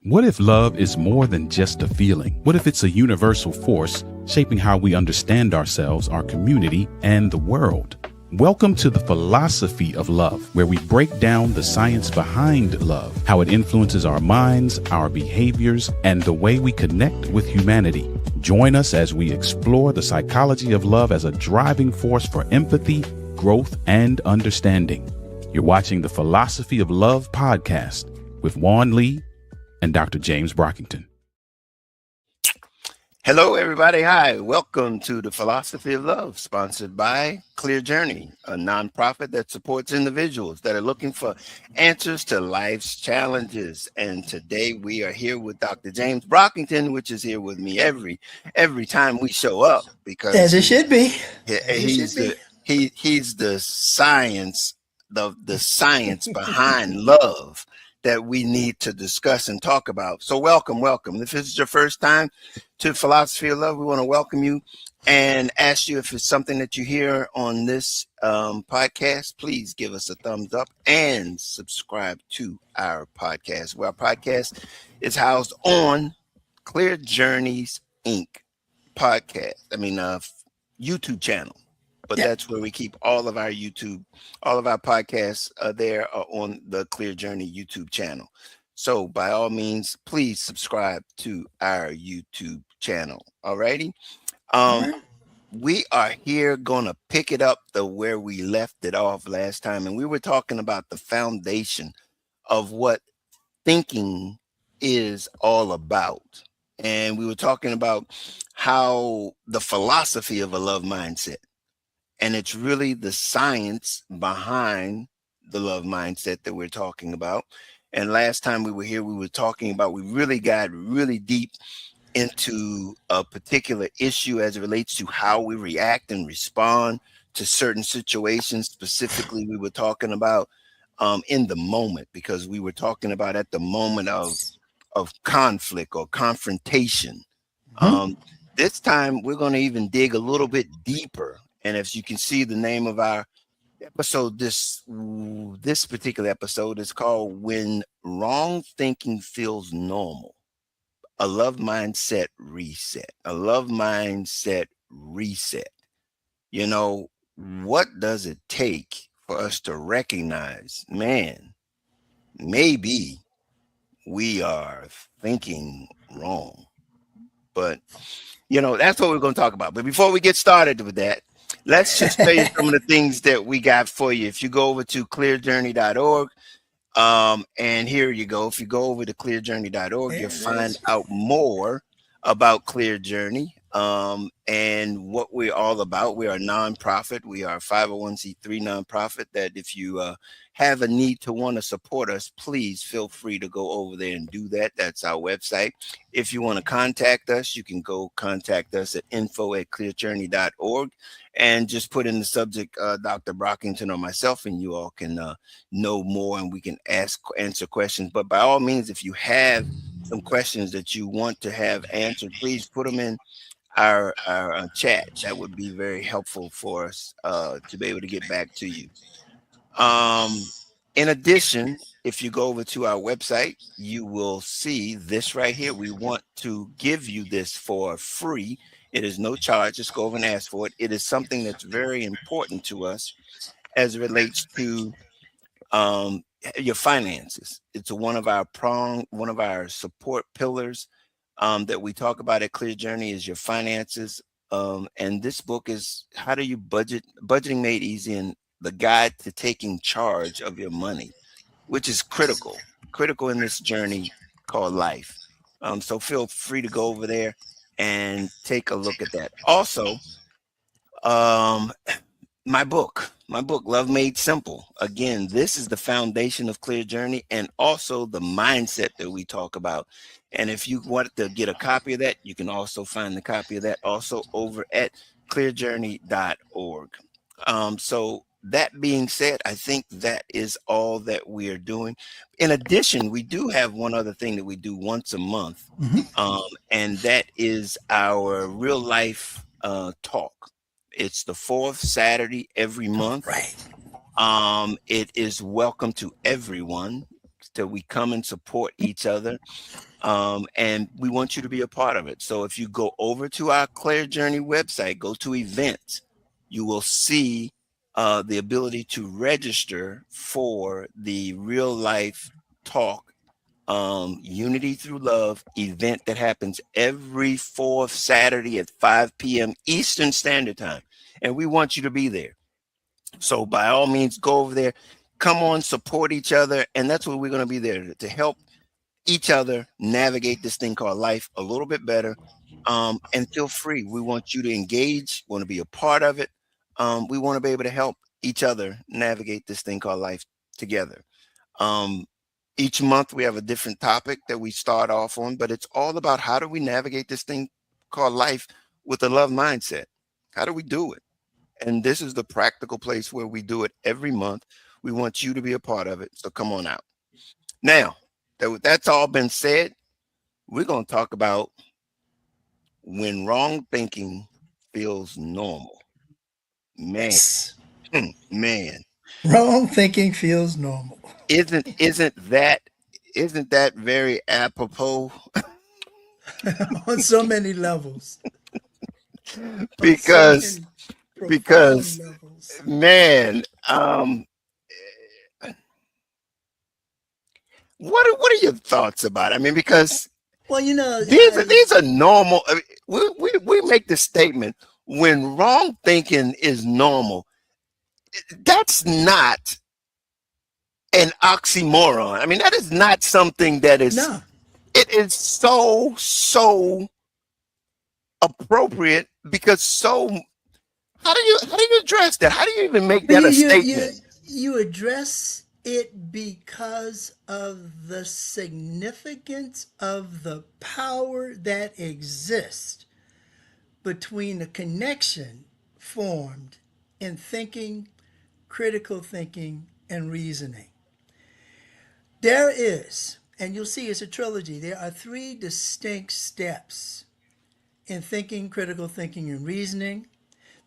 What if love is more than just a feeling? What if it's a universal force shaping how we understand ourselves, our community, and the world? Welcome to the Philosophy of Love, where we break down the science behind love, how it influences our minds, our behaviors, and the way we connect with humanity. Join us as we explore the psychology of love as a driving force for empathy, growth, and understanding. You're watching the Philosophy of Love podcast with Juan Lee and Dr. James Brockington. Hello, everybody. Hi. Welcome to the Philosophy of Love, sponsored by Clear Journey, a nonprofit that supports individuals that are looking for answers to life's challenges. And today we are here with Dr. James Brockington, which is here with me every time we show up, because as it should be. He's the science, the science behind love that we need to discuss and talk about. So welcome. If this is your first time to Philosophy of Love, we want to welcome you and ask you, if it's something that you hear on this podcast, please give us a thumbs up and subscribe to our podcast. Well, our podcast is housed on Clear Journeys Inc. YouTube channel. But That's where we keep all of our podcasts there are on the Clear Journey YouTube channel. So by all means, please subscribe to our YouTube channel. Alrighty. We are here going to pick it up where we left it off last time. And we were talking about the foundation of what thinking is all about. And we were talking about how the philosophy of a love mindset. And it's really the science behind the love mindset that we're talking about. And last time we were here, we were talking about, we really got really deep into a particular issue as it relates to how we react and respond to certain situations. Specifically, we were talking about in the moment, because we were talking about at the moment of conflict or confrontation. This time, we're going to even dig a little bit deeper. And as you can see, the name of our episode, this particular episode is called When Wrong Thinking Feels Normal, a love mindset reset, You know, what does it take for us to recognize, man, maybe we are thinking wrong? But, that's what we're going to talk about. But before we get started with that, let's just tell you some of the things that we got for you. If you go over to clearjourney.org, and here you go. If you go over to clearjourney.org, you'll find out more about Clear Journey and what we're all about. We are a nonprofit. We are a 501c3 nonprofit that if you have a need to want to support us, please feel free to go over there and do that. That's our website. If you want to contact us, you can go contact us at info@clearjourney.org and just put in the subject Dr. Brockington or myself, and you all can know more and we can answer questions. But by all means, if you have some questions that you want to have answered, please put them in our chat. That would be very helpful for us to be able to get back to you. In addition, if you go over to our website, you will see this right here. We want to give you this for free. It is no charge. Just go over and ask for it. It is something that's very important to us as it relates to your finances. It's one of our support pillars that we talk about at Clear Journey is your finances. And this book is How Do You Budgeting Made Easy, and the guide to taking charge of your money, which is critical in this journey called life. So feel free to go over there and take a look at that. Also, my book, Love Made Simple. Again, this is the foundation of Clear Journey and also the mindset that we talk about. And if you want to get a copy of that, you can also find the copy of that also over at clearjourney.org. So that being said, I think that is all that we are doing. In addition, we do have one other thing that we do once a month, and that is our real life talk. It's the fourth Saturday every month. Right. It is welcome to everyone. that we come and support each other. And we want you to be a part of it. So if you go over to our Clear Journey website, go to events, you will see the ability to register for the real life talk, Unity Through Love event that happens every fourth Saturday at 5 p.m. Eastern Standard Time. And we want you to be there. So by all means, go over there, come on, support each other. And that's what we're going to be there to help each other navigate this thing called life a little bit better. And feel free. We want you to engage, want to be a part of it. We want to be able to help each other navigate this thing called life together. Um, each month we have a different topic that we start off on, but it's all about how do we navigate this thing called life with a love mindset? How do we do it? And this is the practical place where we do it every month. We want you to be a part of it. So come on out. Now, that's all been said. We're going to talk about when wrong thinking feels normal. Man, Yes. man, Wrong thinking feels normal. isn't that very apropos? On so many levels. On so Because many profound because levels. man, what are your thoughts about it? I mean, because Well, these are normal. I mean, we make the statement when wrong thinking is normal. That's not an oxymoron. I mean, that is not something that is. no. It is so appropriate because so. How do you address that? How do you even make But that you a you you statement? you address it because of the significance of the power that exists between the connection formed in thinking, critical thinking, and reasoning. There is, and you'll see it's a trilogy, there are three distinct steps in thinking, critical thinking, and reasoning.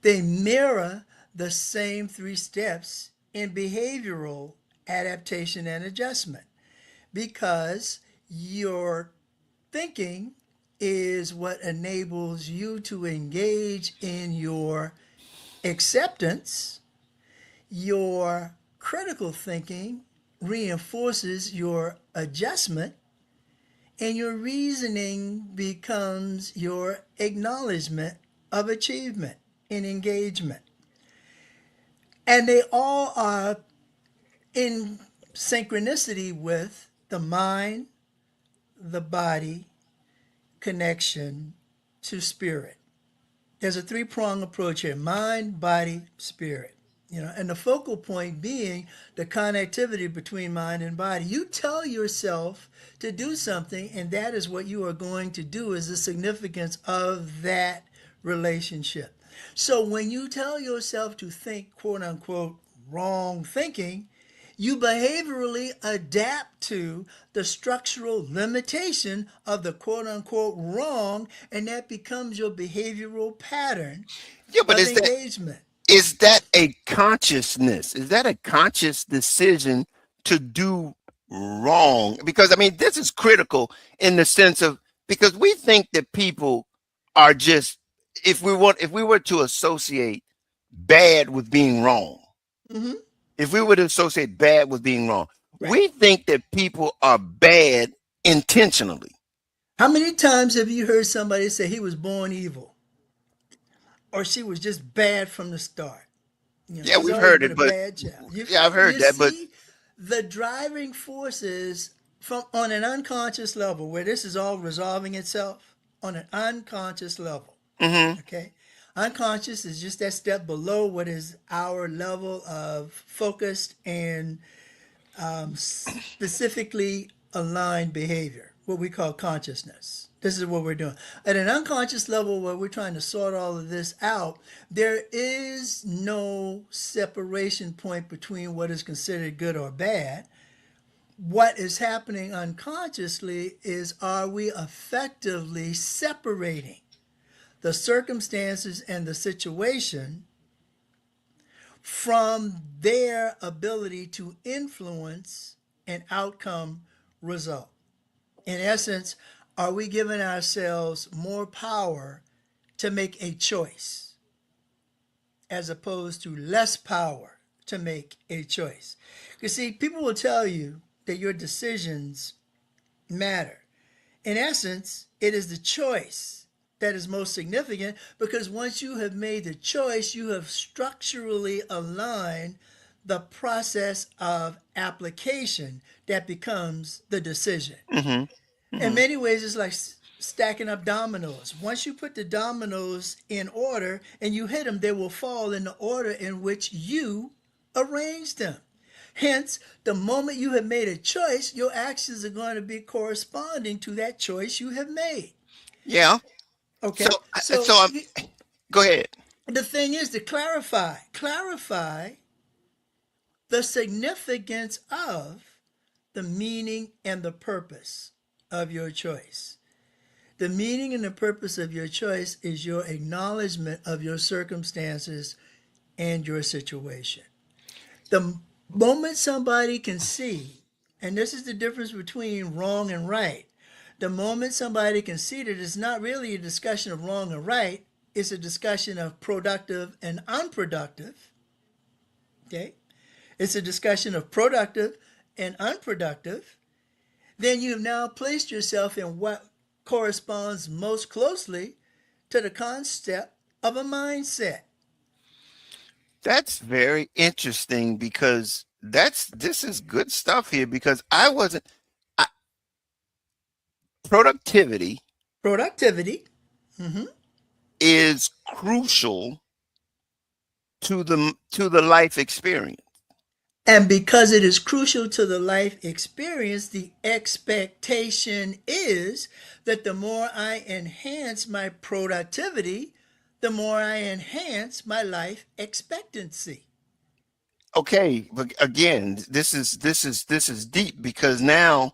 They mirror the same three steps in behavioral adaptation and adjustment because your thinking is what enables you to engage in your acceptance. Your critical thinking reinforces your adjustment, and your reasoning becomes your acknowledgement of achievement and engagement. And they all are in synchronicity with the mind, the body connection to spirit. There's a three-pronged approach here: mind, body, spirit. And the focal point being the connectivity between mind and body. You tell yourself to do something, and that is what you are going to do, is the significance of that relationship. So when you tell yourself to think, quote unquote, wrong thinking, you behaviorally adapt to the structural limitation of the quote unquote wrong, and that becomes your behavioral pattern Yeah, but of engagement. is that a consciousness? Is that a conscious decision to do wrong? Because I mean, this is critical in the sense of because we think that people are just if we were to associate bad with being wrong, Hmm. if we were to associate bad with being wrong, Right. we think that people are bad intentionally. How many times have you heard somebody say he was born evil or she was just bad from the start? Yeah, She's we've always heard been a it, but bad child. You yeah, I've heard you that, but see the driving forces from on an unconscious level where this is all resolving itself on an unconscious level. mhm. Okay. Unconscious is just that step below what is our level of focused and specifically aligned behavior, what we call consciousness. This is what we're doing. At an unconscious level where we're trying to sort all of this out, there is no separation point between what is considered good or bad. What is happening unconsciously is, are we effectively separating the circumstances and the situation from their ability to influence and outcome result. In essence, are we giving ourselves more power to make a choice as opposed to less power to make a choice? You see, people will tell you that your decisions matter. In essence, it is the choice that is most significant, because once you have made the choice, you have structurally aligned the process of application that becomes the decision. Mm-hmm. In Mm-hmm. many ways, it's like stacking up dominoes. Once you put the dominoes in order and you hit them, they will fall in the order in which you arranged them. Hence, the moment you have made a choice, your actions are going to be corresponding to that choice you have made. Yeah. So, Okay, so so go ahead. the thing is to clarify the significance of the meaning and the purpose of your choice. The meaning and the purpose of your choice is your acknowledgement of your circumstances and your situation. The moment somebody can see, and this is the difference between wrong and right, the moment somebody can see that it's not really a discussion of wrong and right, it's a discussion of productive and unproductive. Okay? It's a discussion of productive and unproductive. Then you've now placed yourself in what corresponds most closely to the concept of a mindset. That's very interesting, because this is good stuff here, because I, productivity Productivity. Mhm. is crucial to the life experience. And because it is crucial to the life experience, the expectation is that the more I enhance my productivity, the more I enhance my life expectancy. Okay, but again, this is deep, because now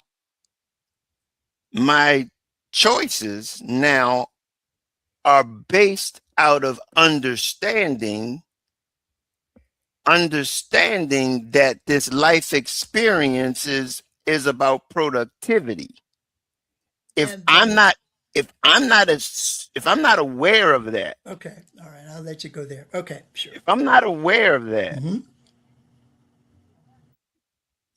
my choices now are based out of understanding that this life experience is about productivity. If And I'm the not if I'm not aware of that, Okay, all right, I'll let you go there. Okay, sure. if I'm not aware of that, Hmm.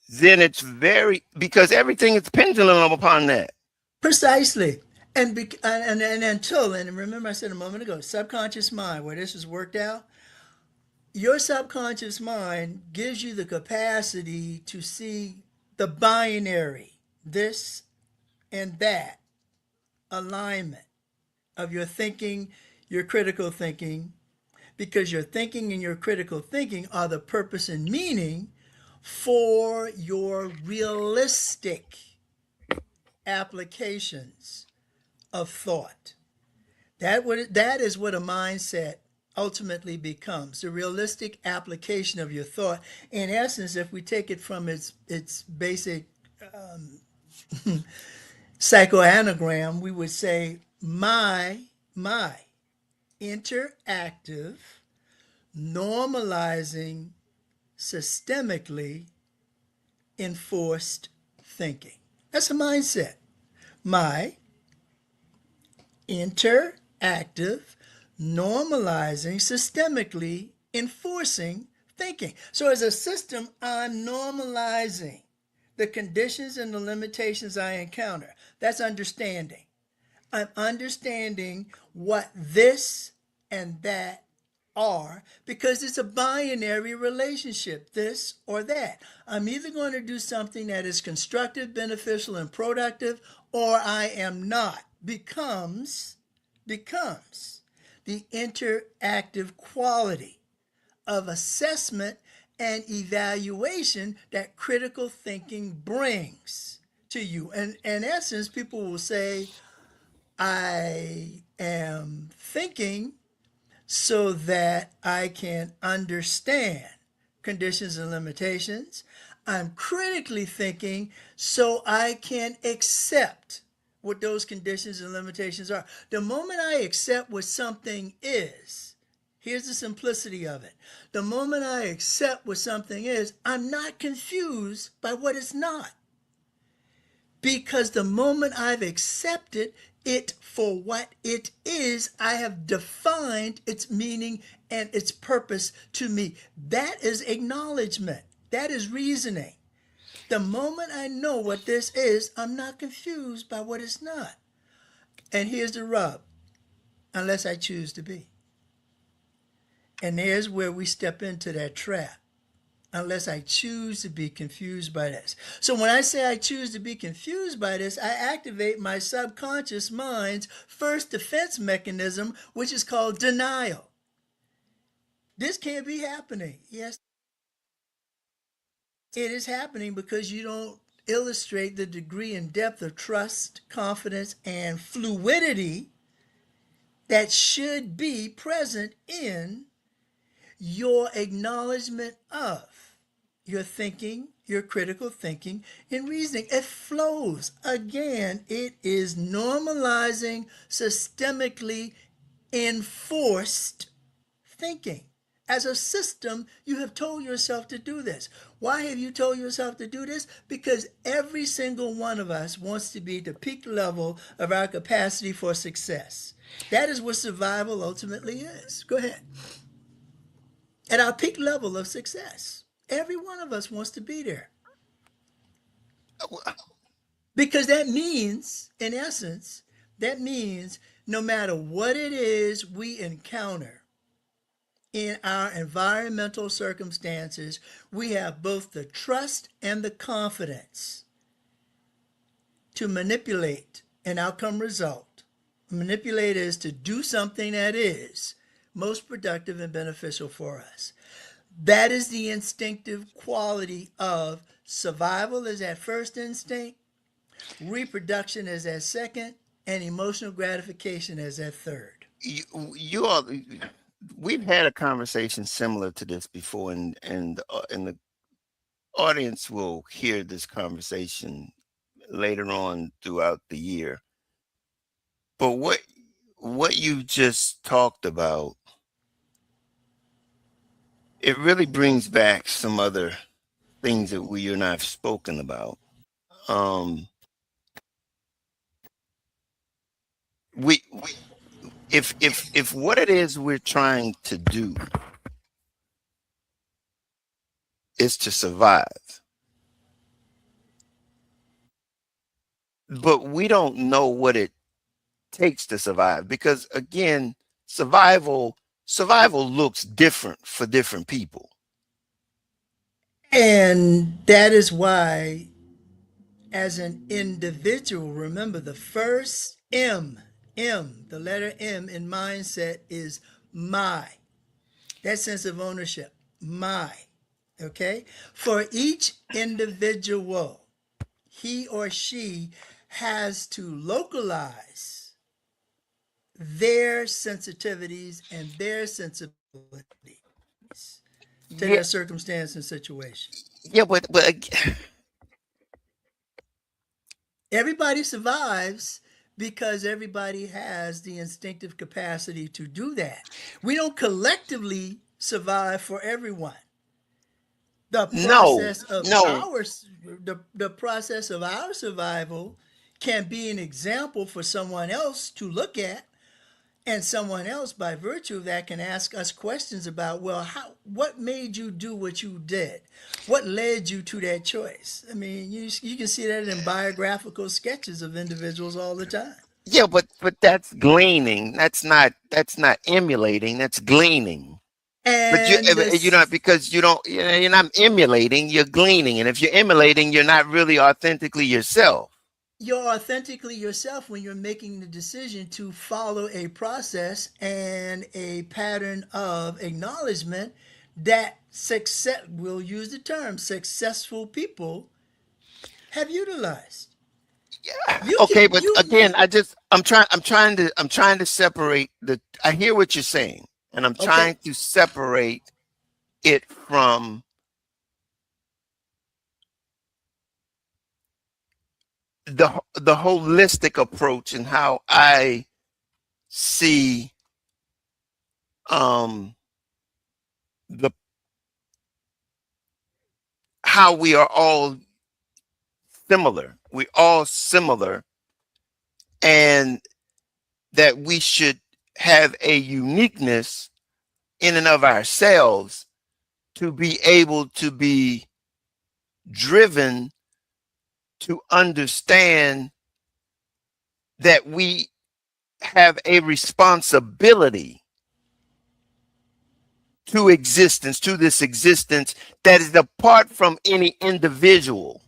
then it's very, because everything is pendulum upon that. Precisely. And until, and remember I said a moment ago, subconscious mind, where this is worked out, your subconscious mind gives you the capacity to see the binary, this and that alignment of your thinking, your critical thinking, because your thinking and your critical thinking are the purpose and meaning for your realistic applications of thought. That is what a mindset ultimately becomes, the realistic application of your thought. In essence, if we take it from its basic psychoanagram, we would say my interactive, normalizing, systemically enforced thinking. That's a mindset. My interactive, normalizing, systemically enforcing thinking. So, as a system, I'm normalizing the conditions and the limitations I encounter. That's understanding. I'm understanding what this and that are, because it's a binary relationship, this or that. I'm either going to do something that is constructive, beneficial, and productive, or I am not. Becomes the interactive quality of assessment and evaluation that critical thinking brings to you. And in essence, people will say, I am thinking so that I can understand conditions and limitations. I'm critically thinking so I can accept what those conditions and limitations are. The moment I accept what something is, Here's the simplicity of it. The moment I accept what something is, I'm not confused by what it's not. Because the moment I've accepted it for what it is, I have defined its meaning and its purpose to me. That is acknowledgement. That is reasoning. The moment I know what this is, I'm not confused by what it's not. And here's the rub, unless I choose to be. And there's where we step into that trap. Unless I choose to be confused by this. So when I say I choose to be confused by this, I activate my subconscious mind's first defense mechanism, which is called denial. This can't be happening. Yes, it is happening because you don't illustrate the degree and depth of trust, confidence, and fluidity that should be present in your acknowledgement of your thinking, your critical thinking and reasoning. It flows. Again, it is normalizing systemically enforced thinking. As a system, you have told yourself to do this. Why have you told yourself to do this? Because every single one of us wants to be at the peak level of our capacity for success. That is what survival ultimately is. Go ahead. At our peak level of success, every one of us wants to be there. Because that means, in essence, that means no matter what it is we encounter in our environmental circumstances, we have both the trust and the confidence to manipulate an outcome result. Manipulate is to do something that is most productive and beneficial for us. That is the instinctive quality of survival is that first instinct, reproduction is that second, and emotional gratification is that third. You all, we've had a conversation similar to this before, and the audience will hear this conversation later on throughout the year. But what you just talked about, it really brings back some other things that you and I have spoken about. Um, we if what it is we're trying to do is to survive, but we don't know what it takes to survive, because again, survival looks different for different people. And that is why, as an individual, remember the first the letter M in mindset is my. That sense of ownership, my. Okay? For each individual, he or she has to localize their sensitivities and their sensibilities to Yeah, their circumstance and situation. yeah, but Everybody survives because everybody has the instinctive capacity to do that. We don't collectively survive for everyone. The no, process of no. our the process of our survival can be an example for someone else to look at, and someone else by virtue of that can ask us questions about, well, what made you do what you did, what led you to that choice. I mean, you can see that in biographical sketches of individuals all the time. Yeah, but that's gleaning. That's not emulating. That's gleaning. But And you know, this, because you don't, you know, you're not emulating. You're gleaning, and if you're emulating, you're not really authentically yourself. you're authentically yourself when you're making the decision to follow a process and a pattern of acknowledgement that success, we'll use the term successful people have utilized. You can Okay, but you again, I'm trying to separate the. I hear what you're saying, and I'm okay. trying to separate it from the holistic approach and how I see the how we are all similar. We all similar, and that we should have a uniqueness in and of ourselves to be able to be driven to understand that we have a responsibility to existence, to this existence that is apart from any individual.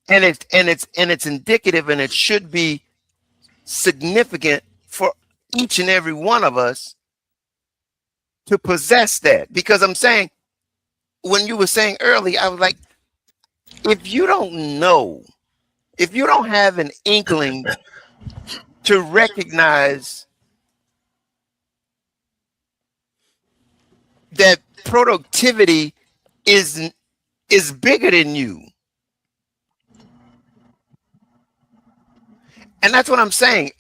And it's indicative, and it should be significant for each and every one of us to possess that. Because I'm saying, when you were saying earlier, I was like, if you don't know, if you don't have an inkling to recognize that productivity is bigger than you, and that's what I'm saying.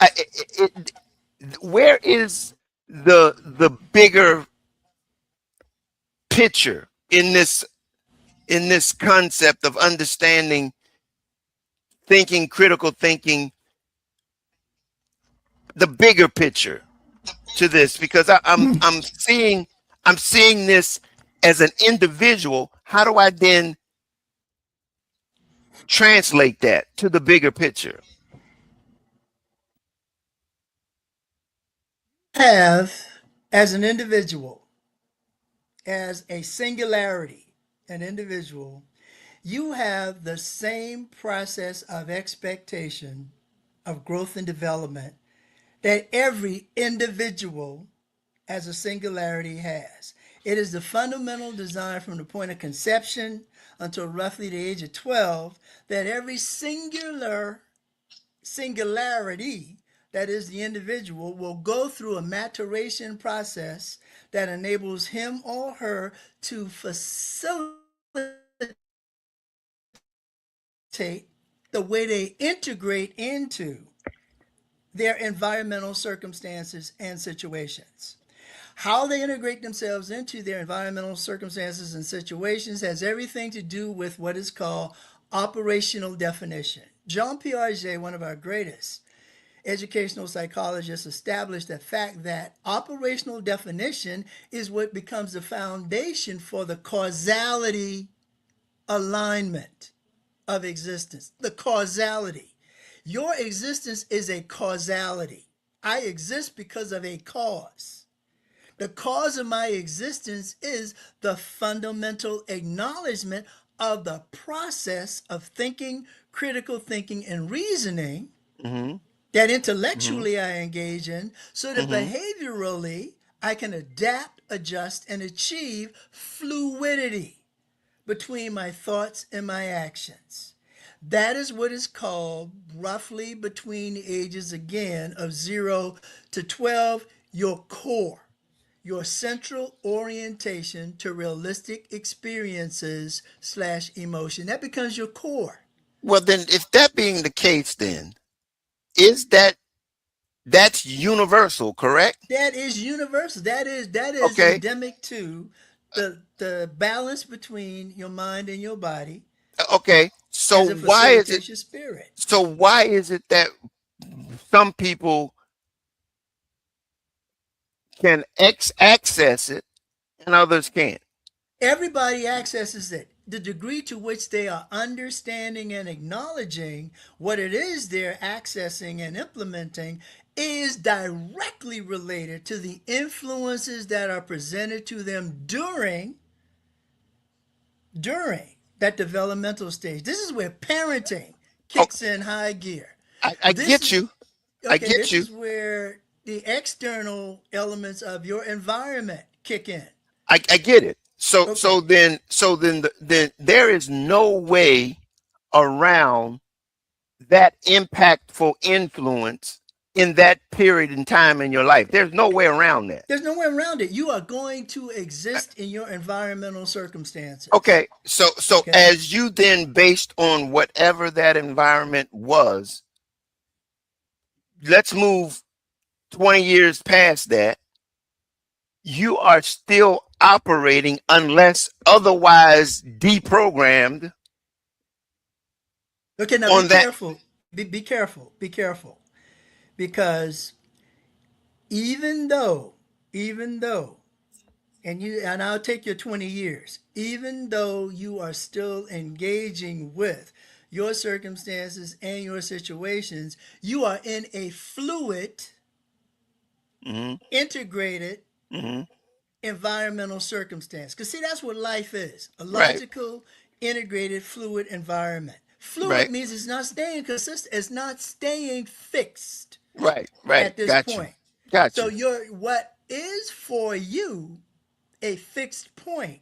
Where is the bigger picture in this concept of understanding, thinking, critical thinking, the bigger picture to this? Because I'm seeing this as an individual. How do I then translate that to the bigger picture? Have, as an individual, as a singularity, an individual, you have the same process of expectation of growth and development that every individual as a singularity has. It is the fundamental design from the point of conception until roughly the age of 12 that every singularity, that is the individual, will go through a maturation process that enables him or her to facilitate the way they integrate into their environmental circumstances and situations. How they integrate themselves into their environmental circumstances and situations has everything to do with what is called operational definition. Jean Piaget, one of our greatest educational psychologists, established the fact that operational definition is what becomes the foundation for the causality alignment of existence. The causality. Your existence is a causality. I exist because of a cause. The cause of my existence is the fundamental acknowledgement of the process of thinking, critical thinking, and reasoning Mm-hmm. that Mm-hmm. intellectually I engage in, so that Mm-hmm. behaviorally I can adapt, adjust, and achieve fluidity between my thoughts and my actions. That is what is called, roughly between the ages again of 0 to 12, your core, your central orientation to realistic experiences / emotion. That becomes your core. Well, then, if that being the case, then is that's universal, correct? That is universal. That is Okay. endemic to the balance between your mind and your body Okay. as it facilitates your spirit. So why is it that some people can access it and others can't? Everybody accesses it. The degree to which they are understanding and acknowledging what it is they're accessing and implementing is directly related to the influences that are presented to them during that developmental stage. This is where parenting Oh, kicks in high gear. I This get is you. I okay, get this you. is where the external elements of your environment kick in. I get it. So Okay. then there is no way around that impactful influence in that period in time in your life. There's no way around that. There's no way around it. You are going to exist in your environmental circumstances. Okay, so Okay. as you then, based on whatever that environment was, let's move 20 years past that. you are still operating unless otherwise deprogrammed Okay, now be on that. careful. Be careful. Be careful. Because even though, and I'll take your 20 years, even though you are still engaging with your circumstances and your situations, you are in a fluid, Hmm. integrated Hmm. environmental circumstance. Because, see, that's what life is, a Right. logical, integrated, fluid environment. Fluid Right. means it's not staying consistent, it's not staying fixed Right. Right. at this Got you. point. Got So, you. what is for you a fixed point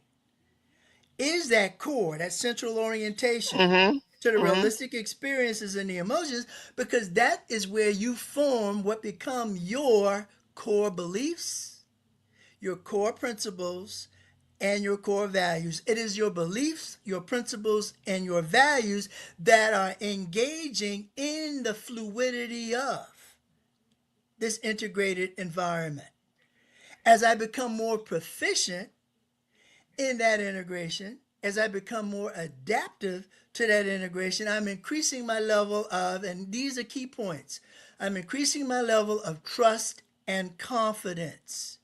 is that core, that central orientation Hmm. to the Hmm. realistic experiences and the emotions, because that is where you form what become your core beliefs, your core principles, and your core values. It is your beliefs, your principles, and your values that are engaging in the fluidity of this integrated environment. As I become more proficient in that integration, as I become more adaptive to that integration, I'm increasing my level of, and these are key points, I'm increasing my level of trust and confidence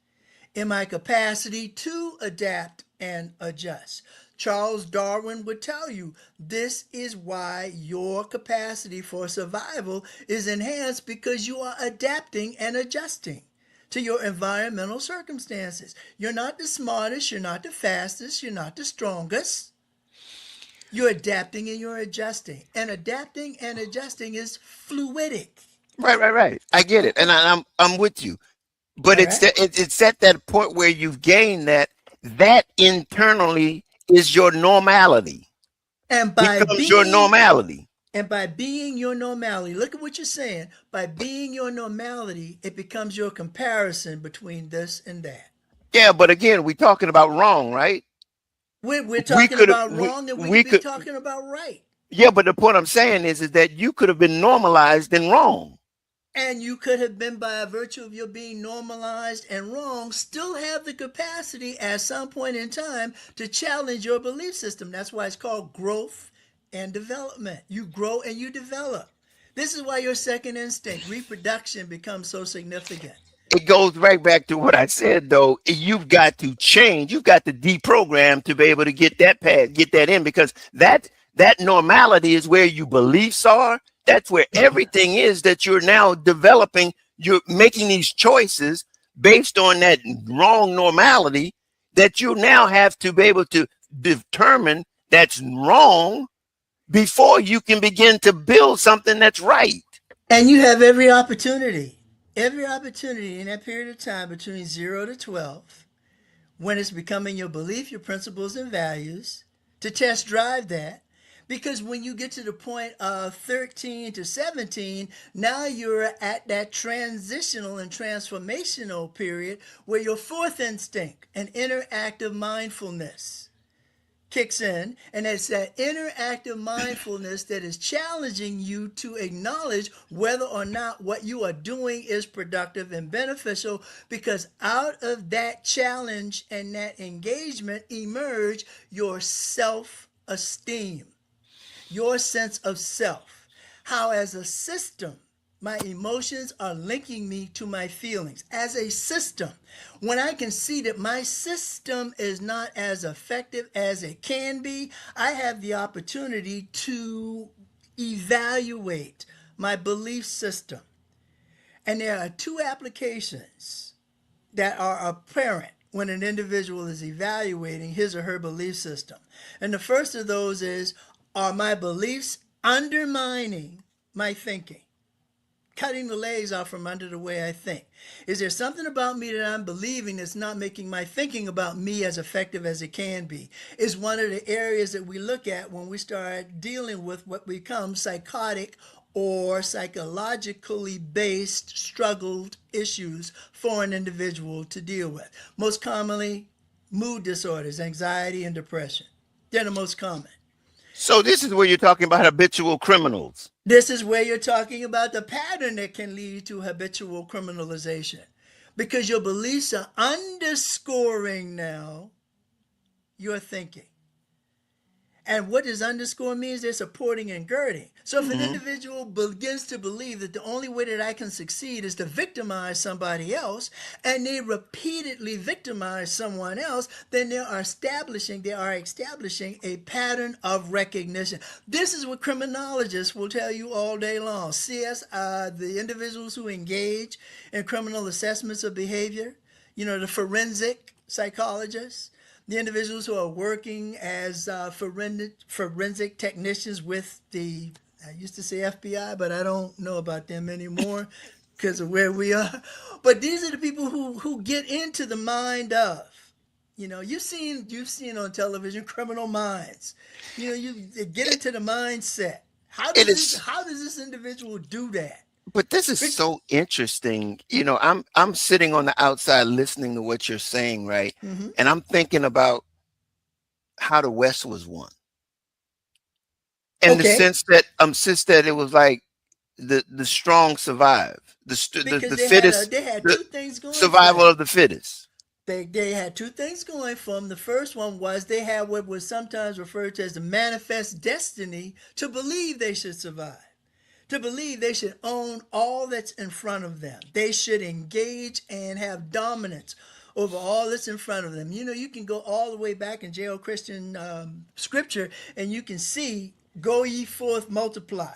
in my capacity to adapt and adjust. Charles Darwin would tell you this is why your capacity for survival is enhanced, because you are adapting and adjusting to your environmental circumstances. You're not the smartest, you're not the fastest, you're not the strongest. You're adapting and you're adjusting. And adapting and adjusting is fluidic. Right. Right. Right. I get it, and Okay. I'm with you. But All right. it's at that point where you've gained that internally is your normality, And by becomes your being normality. And by being your normality, look at what you're saying. By being your normality, it becomes your comparison between this and that. Yeah, but again, we're talking about wrong, right? We're We talking could have about wrong, and we we could be could talking about right. Yeah, but the point I'm saying is that you could have been normalized in wrong. And you could have been, by virtue of your being normalized and wrong, still have the capacity at some point in time to challenge your belief system. That's why it's called growth and development. You grow and you develop. This is why your second instinct, reproduction, becomes so significant. It goes right back to what I said though. You've got to change. You've got to deprogram to be able to get that past, get that in, because that normality is where your beliefs are. That's where everything is that you're now developing. You're making these choices based on that wrong normality that you now have to be able to determine that's wrong before you can begin to build something that's right. And you have every opportunity in that period of time between 0 to 12, when it's becoming your belief, your principles, and values, to test drive that. Because when you get to the point of 13 to 17, now you're at that transitional and transformational period where your fourth instinct, an interactive mindfulness, kicks in, and it's that interactive mindfulness that is challenging you to acknowledge whether or not what you are doing is productive and beneficial, because out of that challenge and that engagement emerge your self-esteem, your sense of self, how as a system my emotions are linking me to my feelings. As a system, when I can see that my system is not as effective as it can be, I have the opportunity to evaluate my belief system. And there are two applications that are apparent when an individual is evaluating his or her belief system. And the first of those is, are my beliefs undermining my thinking? Cutting the legs off from under the way I think. Is there something about me that I'm believing that's not making my thinking about me as effective as it can be? Is one of the areas that we look at when we start dealing with what becomes psychotic or psychologically based struggled issues for an individual to deal with. Most commonly, mood disorders, anxiety, and depression. They're the most common. So this is where you're talking about habitual criminals. This is where you're talking about the pattern that can lead to habitual criminalization. because your beliefs are underscoring now your thinking. And what does underscore means? They're supporting and girding. So if an Hmm. individual begins to believe that the only way that I can succeed is to victimize somebody else, and they repeatedly victimize someone else, then they are establishing a pattern of recognition. This is what criminologists will tell you all day long. The individuals who engage in criminal assessments of behavior, the forensic psychologists, the individuals who are working as forensic technicians with I used to say FBI, but I don't know about them anymore because of where we are. But these are the people who get into the mind of. You've seen on television Criminal Minds. You get into the mindset. How It does this is, how does this individual do that? but this is so interesting. I'm sitting on the outside listening to what you're saying, right? Mm-hmm. And I'm thinking about how the West was won. In the Okay, sense that it was like the strong survive, because the they had a, fittest, they had the two things going for survival them. of the fittest. They had two things going for them. The first one was they had what was sometimes referred to as the manifest destiny to believe they should survive, to believe they should own all that's in front of them. They should engage and have dominance over all that's in front of them. You can go all the way back in Judeo-Christian scripture and you can see, go ye forth, multiply,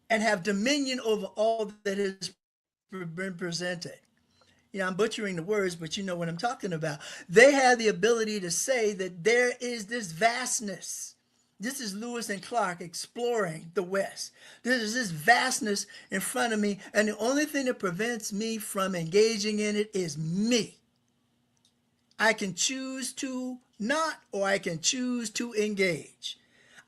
and have dominion over all that has been presented. I'm butchering the words, but you know what I'm talking about. They had the ability to say that there is this vastness. This is Lewis and Clark exploring the West. There is this vastness in front of me, and the only thing that prevents me from engaging in it is me. I can choose to not, or I can choose to engage.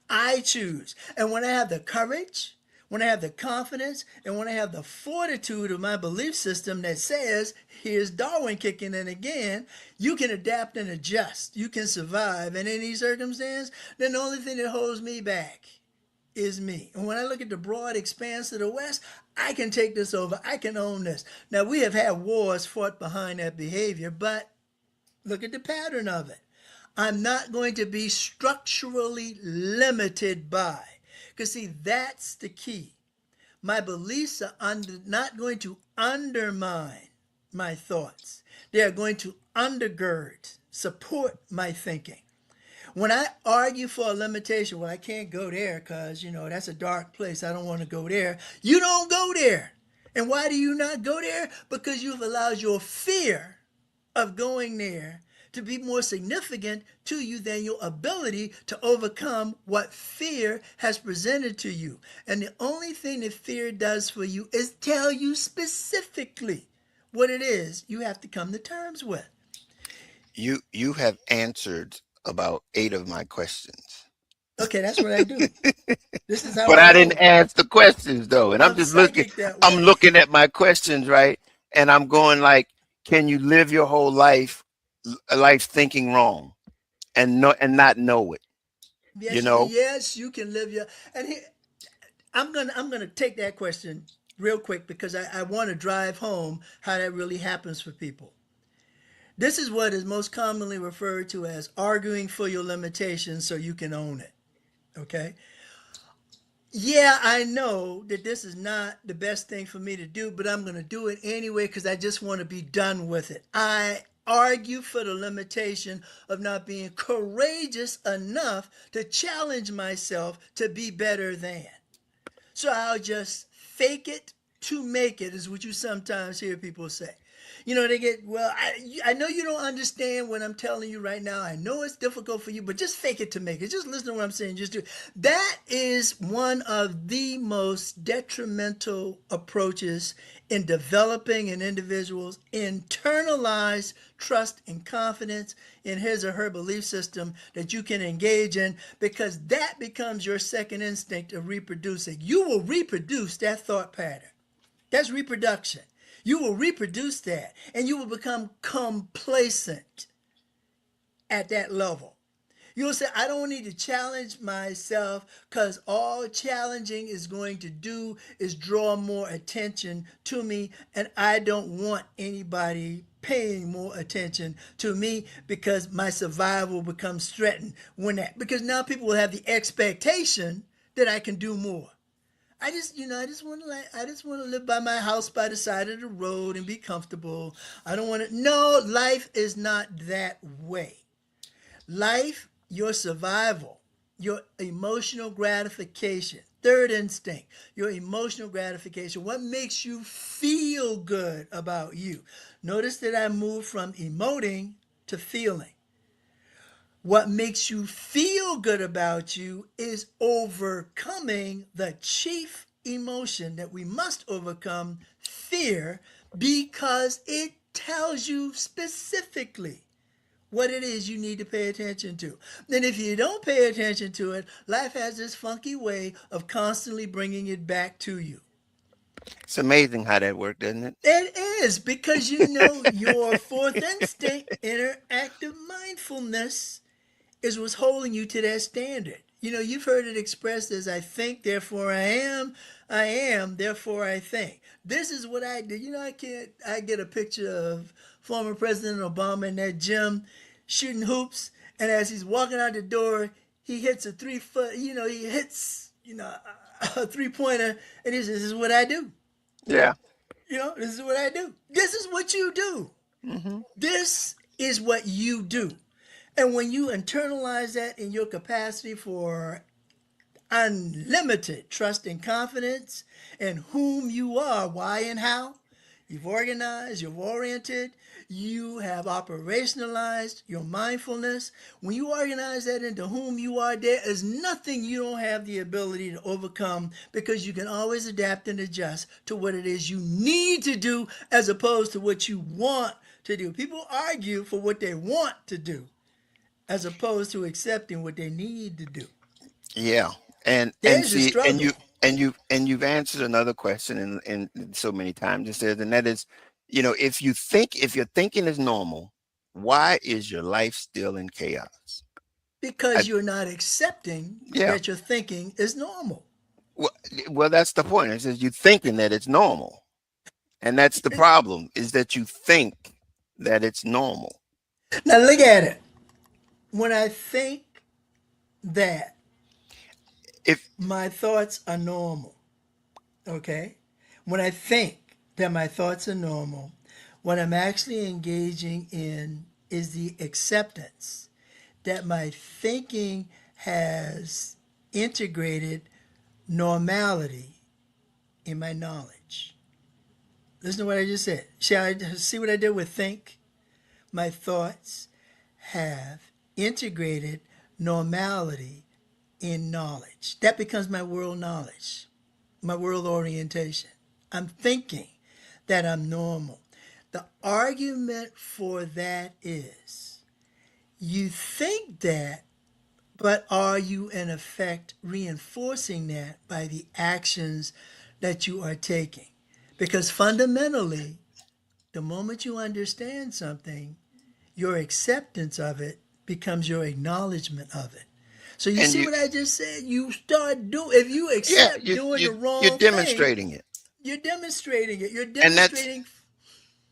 I choose. And when I have the courage, when I have the confidence, and when I have the fortitude of my belief system that says, here's Darwin kicking in again, you can adapt and adjust. You can survive in any circumstance. Then the only thing that holds me back is me. And when I look at the broad expanse of the West, I can take this over. I can own this. Now, we have had wars fought behind that behavior, but look at the pattern of it. I'm not going to be structurally limited by. Because, see, that's the key. My beliefs are not going to undermine my thoughts, they are going to undergird, support my thinking. When I argue for a limitation, well, I can't go there because, that's a dark place. I don't want to go there. You don't go there. And why do you not go there? Because you've allowed your fear of going there to be more significant to you than your ability to overcome what fear has presented to you. And the only thing that fear does for you is tell you specifically what it is you have to come to terms with. You have answered about 8 of my questions. Okay, that's what I do. This is how But I I didn't roll. ask the questions though. And I'm I'm just looking, psychic that I'm way. looking at my questions, right? And I'm going like, can you live your whole life thinking wrong and not know it? You Yes, know? yes, you can live your. And I'm gonna take that question real quick because I want to drive home how that really happens for people. This is what is most commonly referred to as arguing for your limitations so you can own it. Okay? Yeah, I know that this is not the best thing for me to do, but I'm going to do it anyway because I just want to be done with it. I argue for the limitation of not being courageous enough to challenge myself to be better than. So I'll just fake it to make it, is what you sometimes hear people say. They get, well, I know you don't understand what I'm telling you right now. I know it's difficult for you, but just fake it to make it. Just listen to what I'm saying. Just do it. That is one of the most detrimental approaches in developing an individual's internalized trust and confidence in his or her belief system that you can engage in, because that becomes your second instinct of reproducing. You will reproduce that thought pattern. That's reproduction. You will reproduce that and you will become complacent at that level. You'll say, I don't need to challenge myself because all challenging is going to do is draw more attention to me. And I don't want anybody paying more attention to me because my survival becomes threatened because now people will have the expectation that I can do more. I just want to live by my house by the side of the road and be comfortable. I don't want to. No, life is not that way. Life, your survival, your emotional gratification, third instinct, your emotional gratification, what makes you feel good about you. Notice that I moved from emoting to feeling. What makes you feel good about you is overcoming the chief emotion that we must overcome, fear, because it tells you specifically what it is you need to pay attention to. Then if you don't pay attention to it, life has this funky way of constantly bringing it back to you. It's amazing how that worked, doesn't it? It is because you know your fourth instinct, interactive mindfulness, is what's holding you to that standard. You know, you've heard it expressed as I think, therefore I am, therefore I think. This is what I did. You know, I get a picture of former President Obama in that gym shooting hoops, and as he's walking out the door, he hits a 3-foot, he hits, a 3-pointer, and he says, this is what I do. Yeah. This is what I do. This is what you do. Mm-hmm. This is what you do. And when you internalize that in your capacity for unlimited trust and confidence in whom you are, why and how, you've organized, you've oriented, you have operationalized your mindfulness. When you organize that into whom you are, there is nothing you don't have the ability to overcome because you can always adapt and adjust to what it is you need to do as opposed to what you want to do. People argue for what they want to do as opposed to accepting what they need to do. Yeah. And There's your see, struggle. you've answered another question in so many times. It says, and that is, if your thinking is normal, why is your life still in chaos? Because you're not accepting Yeah. that your thinking is normal. Well, that's the point. It says you're thinking that it's normal. And that's the problem, is that you think that it's normal. Now look at it. When I think that If my thoughts are normal, okay? When I think that my thoughts are normal, what I'm actually engaging in is the acceptance that my thinking has integrated normality in my knowledge. Listen to what I just said. Shall I see what I did with think? My thoughts have integrated normality in knowledge. That becomes my world knowledge, my world orientation. I'm thinking that I'm normal. The argument for that is you think that, but are you in effect reinforcing that by the actions that you are taking? Because fundamentally, the moment you understand something, your acceptance of it becomes your acknowledgement of it. So you and see you what I just said? You start doing, if you yeah, accept doing the you're wrong thing, demonstrating it. you're demonstrating it. You're And that's demonstrating.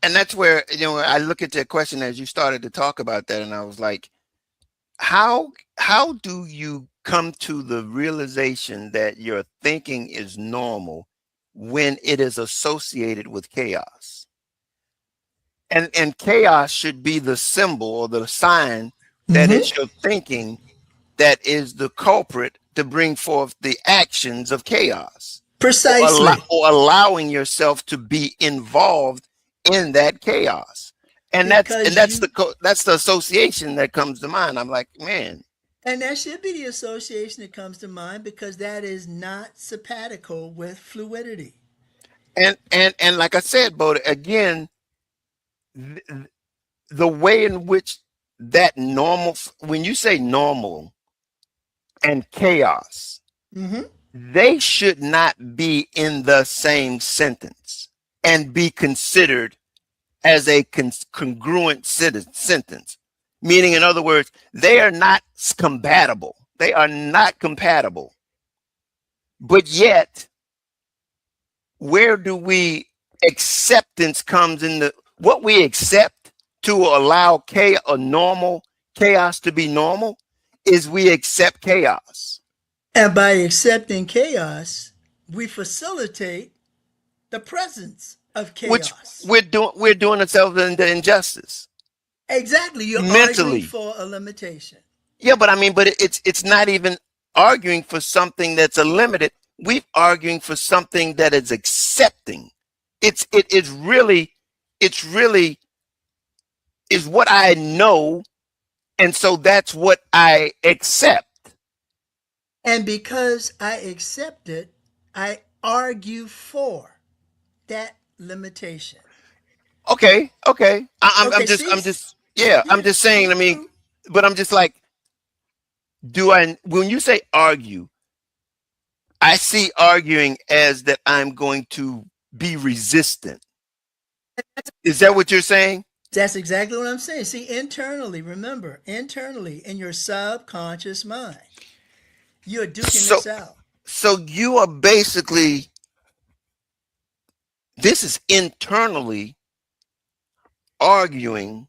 and that's where, I look at that question as you started to talk about that, and I was like, how do you come to the realization that your thinking is normal when it is associated with chaos? And chaos should be the symbol or the sign that Mhm. it's your thinking that is the culprit to bring forth the actions of chaos, Precisely. or allowing yourself to be involved in that chaos. And Because you, that's the association that comes to mind. I'm like, man. and that should be the association that comes to mind because that is not simpatico with fluidity. And like I said, Bo, again, th- the way in which that normal, when you say normal and chaos, Mm-hmm. they should not be in the same sentence and be considered as a congruent sentence. Meaning, in other words, they are not compatible. They are not compatible. But yet, where do we acceptance comes in the what we accept to allow normal chaos to be normal is we accept chaos. And by accepting chaos, we facilitate the presence of Which chaos. we're doing ourselves into injustice. Exactly. You're Mentally. arguing for a limitation. Yeah, but I mean, but it's not even arguing for something that's a limited. We're arguing for something that is accepting. It's really is what I know, and so that's what I accept. And because I accept it, I argue for that limitation. Okay. I'm Okay, just yeah, I'm just saying. I mean, but I'm just like, when you say argue, I see arguing as that I'm going to be resistant. Is that what you're saying? that's exactly what I'm saying. See, internally, remember, internally in your subconscious mind, you're duking So this out. so you are basically, this is internally arguing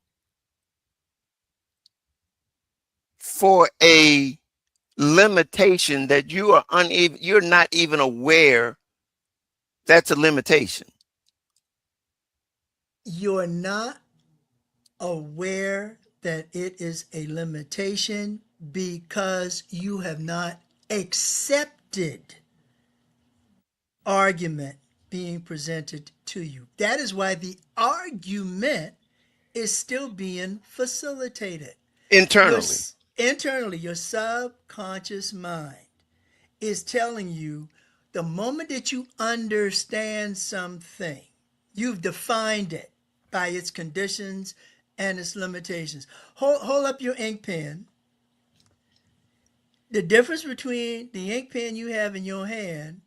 for a limitation that you're not even aware that's a limitation. You're not aware that it is a limitation because you have not accepted argument being presented to you. That is why the argument is still being facilitated. Internally. Internally, your subconscious mind is telling you the moment that you understand something, you've defined it by its conditions and its limitations. Hold up your ink pen. The difference between the ink pen you have in your hand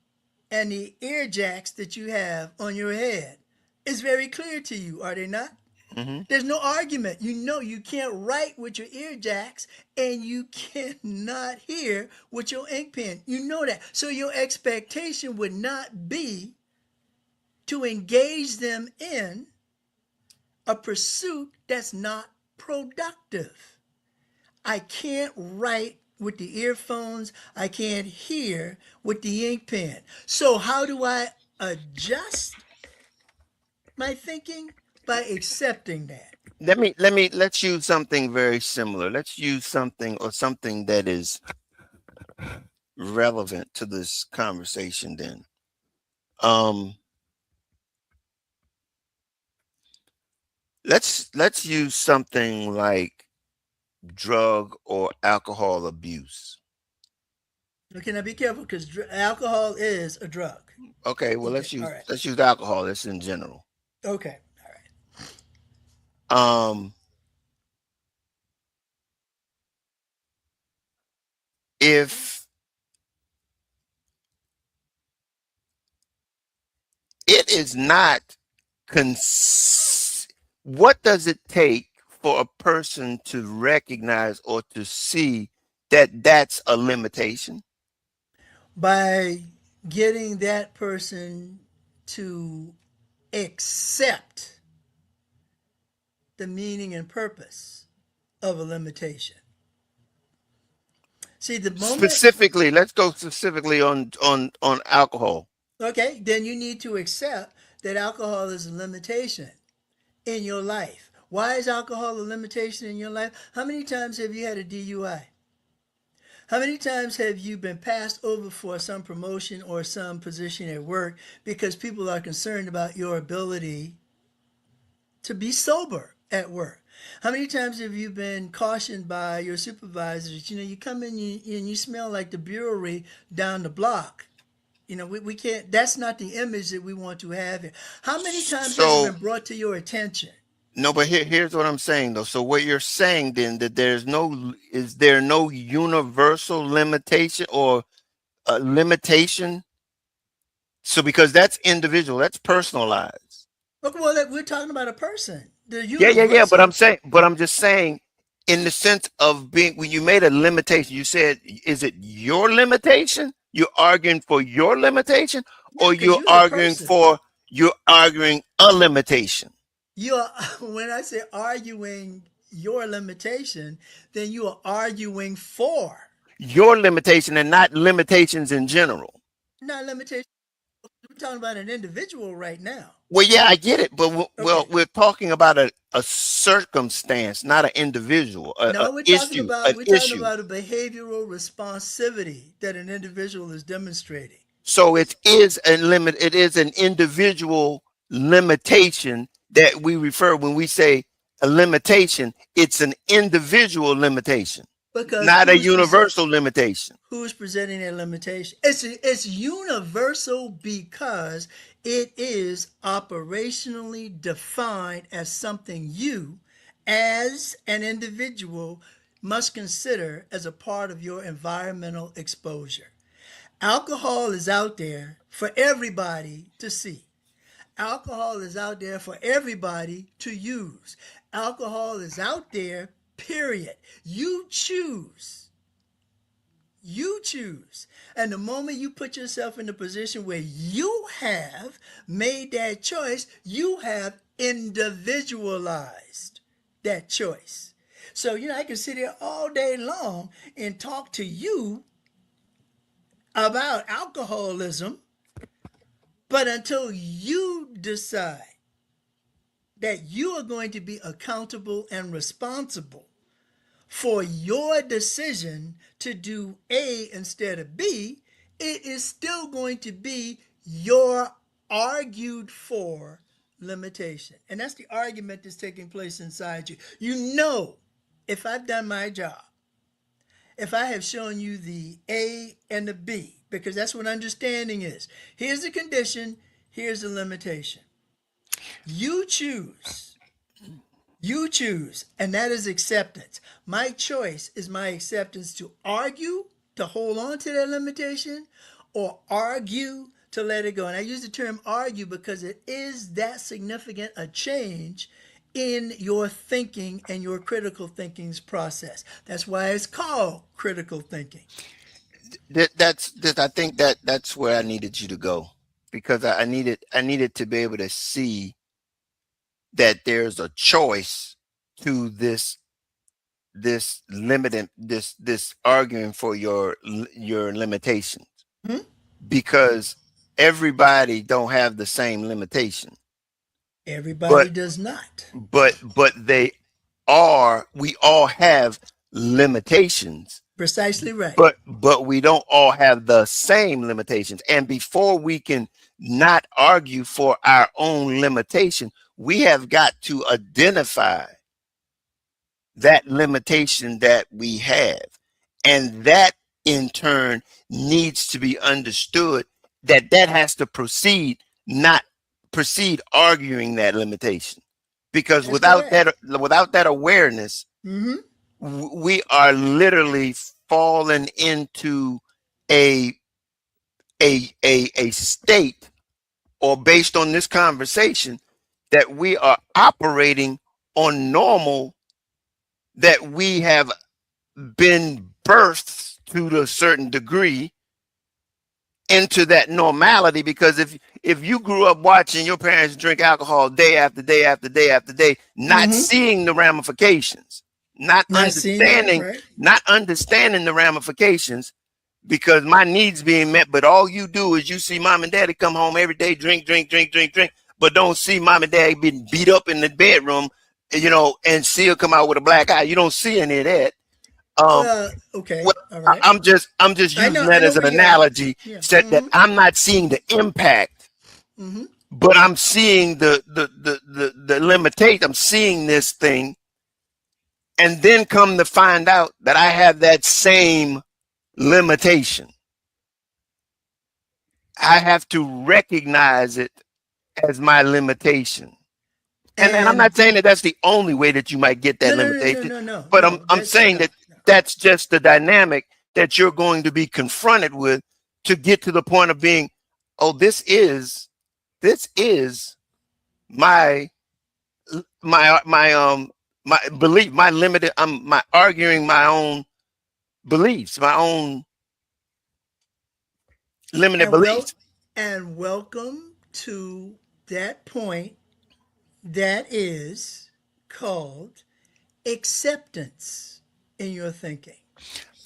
and the ear jacks that you have on your head is very clear to you, are they not? Mm-hmm. There's no argument. You know you can't write with your ear jacks and you cannot hear with your ink pen. You know that. So your expectation would not be to engage them in a pursuit that's not productive. I can't write with the earphones. I can't hear with the ink pen. So how do I adjust my thinking? By accepting that. Let's use something very similar. Let's use something that is relevant to this conversation then. Let's use something like drug or alcohol abuse. Okay, now be careful because alcohol is a drug. Okay, well, Okay, all right. let's use alcohol. That's in general. Okay, all right. If it is not what does it take for a person to recognize or to see that that's a limitation? By getting that person to accept the meaning and purpose of a limitation. See, the moment. Specifically, let's go specifically on alcohol. Okay, then you need to accept that alcohol is a limitation in your life. Why is alcohol a limitation in your life? How many times have you had a DUI? How many times have you been passed over for some promotion or some position at work because people are concerned about your ability to be sober at work? How many times have you been cautioned by your supervisors? You come in and you smell like the brewery down the block. We can't, that's not the image that we want to have here. How many times has it been brought to your attention? No, but here's what I'm saying though. So what you're saying then, that is there no universal limitation or limitation? So because that's individual, that's personalized. Look, well, we're talking about a person. Yeah. But I'm just saying, in the sense of being, when you made a limitation, you said, is it your limitation? You're arguing for your limitation, Yeah, or because you're arguing a limitation? you're when I say arguing your limitation, then you are arguing for Your limitation and not limitations in general. not limitation. We're talking about an individual right now. Well, yeah, I get it, but Okay. we're talking about a circumstance, not an individual, No, an we're talking issue. about a behavioral responsivity that an individual is demonstrating. So it is a limit. It is an individual limitation that we refer when we say a limitation. It's an individual limitation, Because not a universal limitation. who's presenting a limitation? It's universal because it is operationally defined as something you, as an individual, must consider as a part of your environmental exposure. Alcohol is out there for everybody to see. Alcohol is out there for everybody to use. Alcohol is out there, period. You choose. You choose. And the moment you put yourself in a position where you have made that choice, you have individualized that choice. So, I can sit here all day long and talk to you about alcoholism, but until you decide that you are going to be accountable and responsible for your decision to do A instead of B, it is still going to be your argued for limitation. And that's the argument that's taking place inside you. If I've done my job, if I have shown you the A and the B, because that's what understanding is. Here's the condition, here's the limitation. You choose. You choose, and that is acceptance. My choice is my acceptance to argue, to hold on to that limitation, or argue to let it go. And I use the term argue because it is that significant a change in your thinking and your critical thinking's process. That's why it's called critical thinking. I think that's where I needed you to go, because I needed to be able to see that there's a choice to this limiting, this arguing for your limitations, Hmm? because everybody don't have the same limitation, Everybody does not. but we all have limitations, Precisely right. but we don't all have the same limitations. And before we can not argue for our own limitation, we have got to identify that limitation that we have. And that in turn needs to be understood, that has to not proceed arguing that limitation. Because That's without correct. that awareness, Mm-hmm. we are literally falling into a state, or based on this conversation, that we are operating on normal, that we have been birthed to a certain degree into that normality. Because if you grew up watching your parents drink alcohol day after day after day after day, not seeing the ramifications, not understanding the ramifications, because my needs being met, but all you do is you see mom and daddy come home every day, drink, but don't see mom and dad being beat up in the bedroom, and still come out with a black eye. You don't see any of that. Okay. Well, All right. I'm just using that as an analogy, Yeah. that I'm not seeing the impact, but I'm seeing the limitation. I'm seeing this thing, and then come to find out that I have that same limitation. I have to recognize it as my limitation. And I'm not saying that that's the only way that you might get that limitation, but I'm saying that's just the dynamic that you're going to be confronted with, to get to the point of being, oh, this is my my belief, my limited, my arguing my own beliefs, my own limited And well, beliefs. and welcome to that point that is called acceptance in your thinking.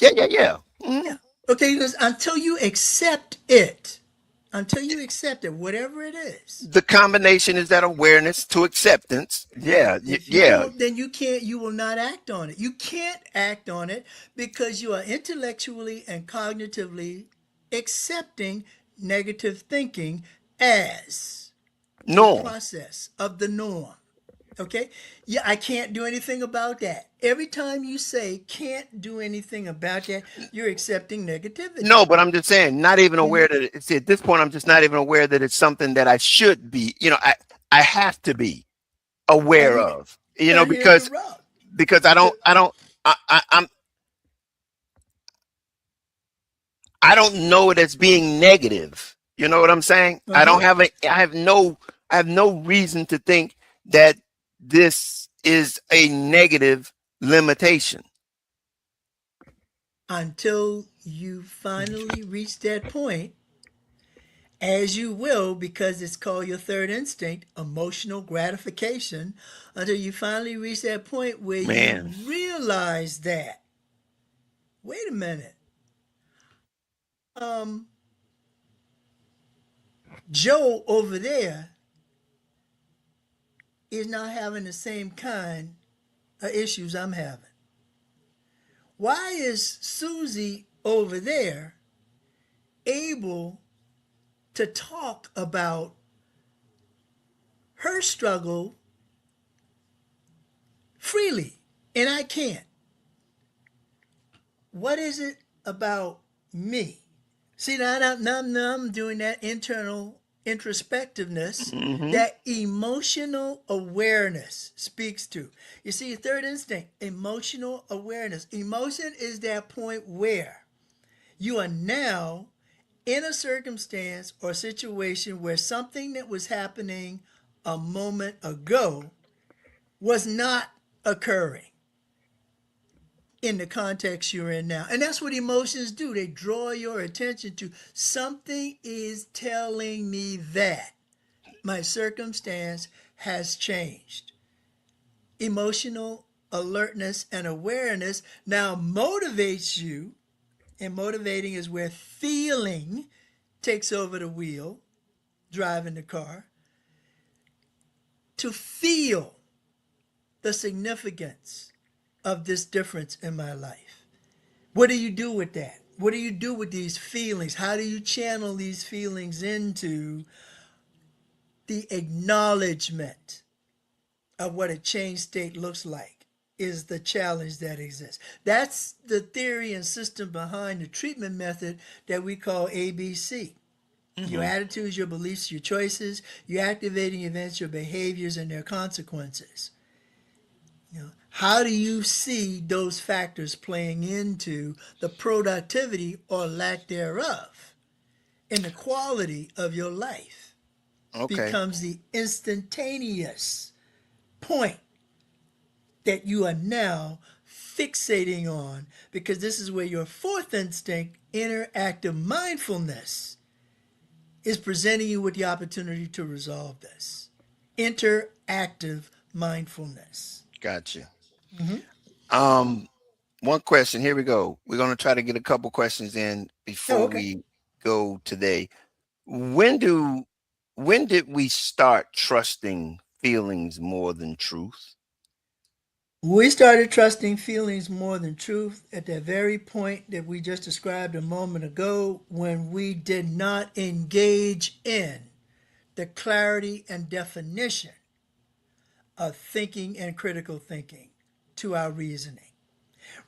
Yeah, yeah, yeah. Mhm. Yeah. Okay, because until you accept it, until you accept it, whatever it is, The combination is that awareness to acceptance. yeah, Yeah, if you yeah. don't, then you can't, you will not act on it. You can't act on it because you are intellectually and cognitively accepting negative thinking as a No, process of the norm. Okay? Yeah, I can't do anything about that. Every time you say can't do anything about that, you're accepting negativity. no, but I'm just saying, not even aware that it's at this point. I'm just not even aware that it's something that I should be. I have to be Now aware here, of. now here's the Because rub. I The, don't, I don't know it as being negative. You know what I'm saying? uh-huh. I have no reason to think that this is a negative limitation. Until you finally reach that point, as you will, because it's called your third instinct, emotional gratification, until you finally reach that point where you Man, realize that, wait a minute, um, Joe over there is not having the same kind of issues I'm having. Why is Susie over there able to talk about her struggle freely and I can't? What is it about me? See, now I'm doing that internal introspectiveness hmm that emotional awareness speaks to. You see, third instinct, emotional awareness. Emotion is that point where you are now in a circumstance or situation where something that was happening a moment ago was not occurring in the context you're in now. And that's what emotions do. They draw your attention to something is telling me that my circumstance has changed. Emotional alertness and awareness now motivates you, and motivating is where feeling takes over the wheel, driving the car, to feel the significance of this difference in my life. What do you do with that? What do you do with these feelings? How do you channel these feelings into the acknowledgement of what a changed state looks like? Is the challenge that exists. That's the theory and system behind the treatment method that we call ABC. Your hmm attitudes, your beliefs, your choices, your activating events, your behaviors, and their consequences. How do you see those factors playing into the productivity or lack thereof and the quality of your life Okay. becomes the instantaneous point that you are now fixating on, because this is where your fourth instinct, interactive mindfulness, is presenting you with the opportunity to resolve this. Interactive mindfulness. Gotcha. Mm-hmm. Um, One question. Here we go. We're going to try to get a couple questions in Oh, before okay. we go today. When do when did we start trusting feelings more than truth? We started trusting feelings more than truth at that very point that we just described a moment ago, when we did not engage in the clarity and definition of thinking and critical thinking to our reasoning.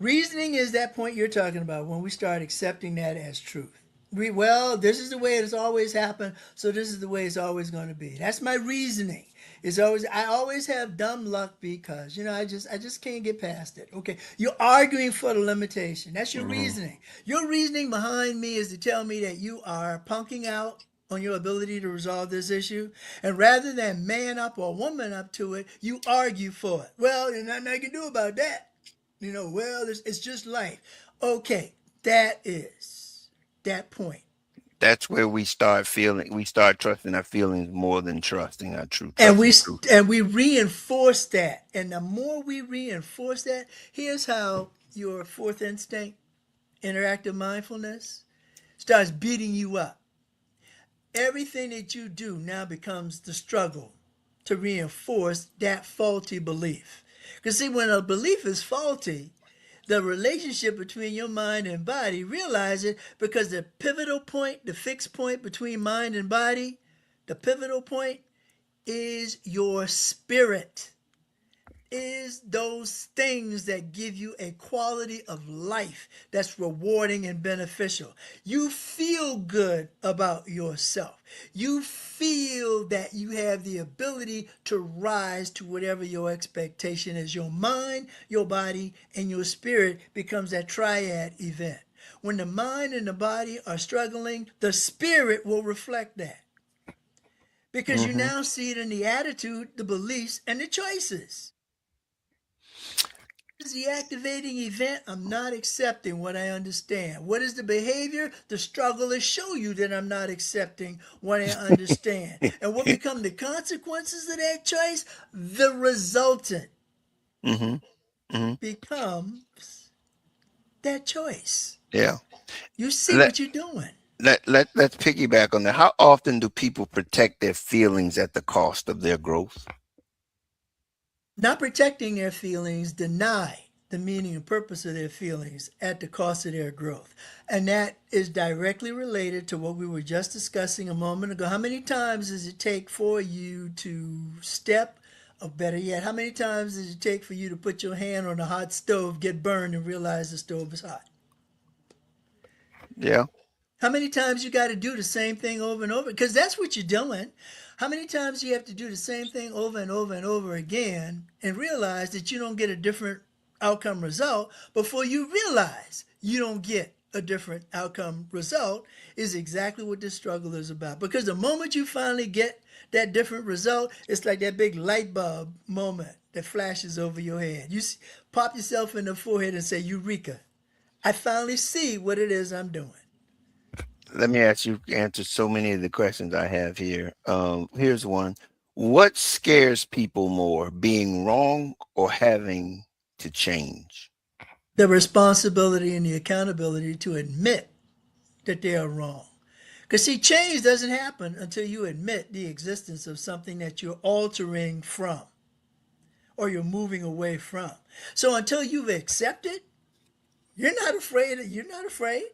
Reasoning is that point you're talking about when we start accepting that as truth. Well, this is the way it's always happened, so this is the way it's always going to be. That's my reasoning. I always have dumb luck because I just can't get past it. Okay, you're arguing for the limitation. That's your hmm reasoning. Your reasoning behind me is to tell me that you are punking out on your ability to resolve this issue. And rather than man up or woman up to it, you argue for it. Well, there's nothing I can do about that. Well, it's just life. Okay, that is that point. That's where we start trusting our feelings more than trusting our truth. And Trusting we truth. and we reinforce that. And the more we reinforce that, here's how your fourth instinct, interactive mindfulness, starts beating you up. Everything that you do now becomes the struggle to reinforce that faulty belief. Because see, when a belief is faulty, the relationship between your mind and body, realize it, because the pivotal point, the fixed point between mind and body, the pivotal point is your spirit, is those things that give you a quality of life that's rewarding and beneficial. You feel good about yourself. You feel that you have the ability to rise to whatever your expectation is. Your mind, your body, and your spirit becomes that triad event. When the mind and the body are struggling, the spirit will reflect that. Because you Mm-hmm. now see it in the attitude, the beliefs, and the choices. What is the activating event? I'm not accepting what I understand. What is the behavior? The struggle is show you that I'm not accepting what I understand. And what become the consequences of that choice? The resultant Mm-hmm. Mm-hmm. becomes that choice. Yeah. You see Let, what you're doing. let's piggyback on that. How often do people protect their feelings at the cost of their growth? Not protecting their feelings, deny the meaning and purpose of their feelings at the cost of their growth. And that is directly related to what we were just discussing a moment ago. How many times does it take for you to step, or better yet, how many times does it take for you to put your hand on a hot stove, get burned, and realize the stove is hot? Yeah. How many times you got to do the same thing over and over? Because that's what you're doing. How many times do you have to do the same thing over and over and over again and realize that you don't get a different outcome result before you realize you don't get a different outcome result is exactly what this struggle is about. Because the moment you finally get that different result, it's like that big light bulb moment that flashes over your head. You pop yourself in the forehead and say, Eureka, I finally see what it is I'm doing. Let me ask you answer so many of the questions I have here. Here's one. What scares people more, being wrong or having to change? The responsibility and the accountability to admit that they are wrong. Because, see, change doesn't happen until you admit the existence of something that you're altering from or you're moving away from. So until you've accepted, you're not afraid. You're not afraid.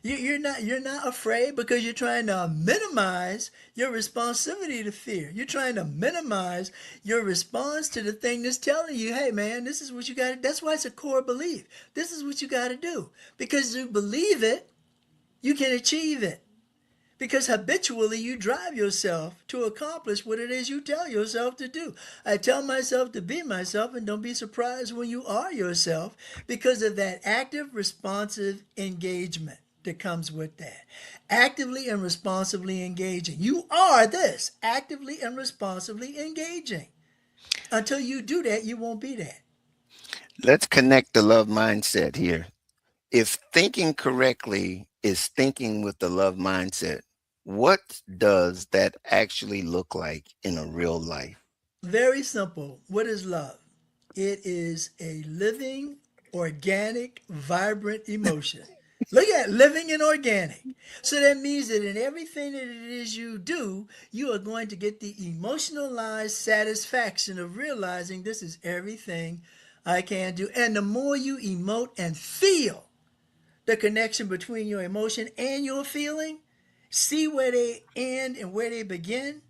You're not afraid because you're trying to minimize your responsivity to fear. You're trying to minimize your response to the thing that's telling you, hey man, this is what you got to. That's why it's a core belief. This is what you got to do. Because you believe it, you can achieve it. Because habitually you drive yourself to accomplish what it is you tell yourself to do. I tell myself to be myself, and don't be surprised when you are yourself because of that active, responsive engagement that comes with that. Actively and responsibly engaging. You are this, actively and responsibly engaging. Until you do that, you won't be that. Let's connect the love mindset here. If thinking correctly is thinking with the love mindset, what does that actually look like in a real life? Very simple. What is love? It is a living, organic, vibrant emotion. Look at living and organic. So that means that in everything that it is you do, you are going to get the emotionalized satisfaction of realizing this is everything I can do. And the more you emote and feel the connection between your emotion and your feeling, see where they end and where they begin,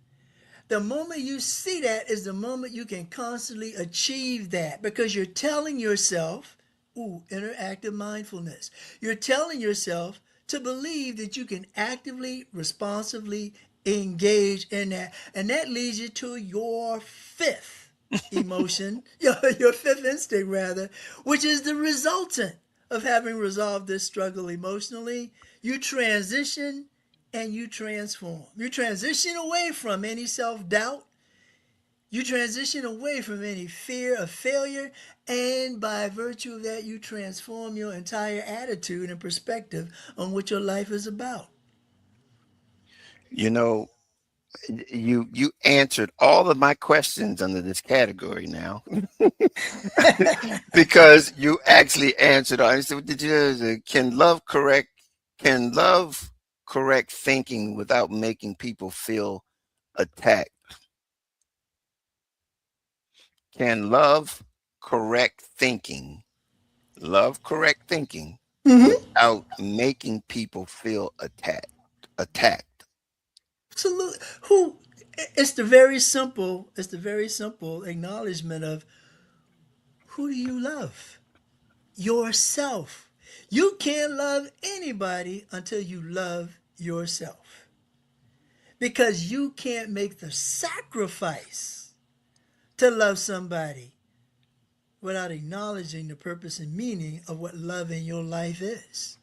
the moment you see that is the moment you can constantly achieve that because you're telling yourself, ooh, interactive mindfulness. You're telling yourself to believe that you can actively, responsibly engage in that. And that leads you to your fifth emotion, your fifth instinct, rather, which is the resultant of having resolved this struggle emotionally. You transition and you transform. You transition away from any self-doubt. You transition away from any fear of failure, and by virtue of that, you transform your entire attitude and perspective on what your life is about. You know, you answered all of my questions under this category now. Because you actually answered all. I said, did you, can love correct thinking without making people feel attacked? Can love correct thinking without making people feel attacked? Absolutely. Who? It's the very simple acknowledgement of who do you love? Yourself. You can't love anybody until you love yourself. Because you can't make the sacrifice to love somebody without acknowledging the purpose and meaning of what love in your life is.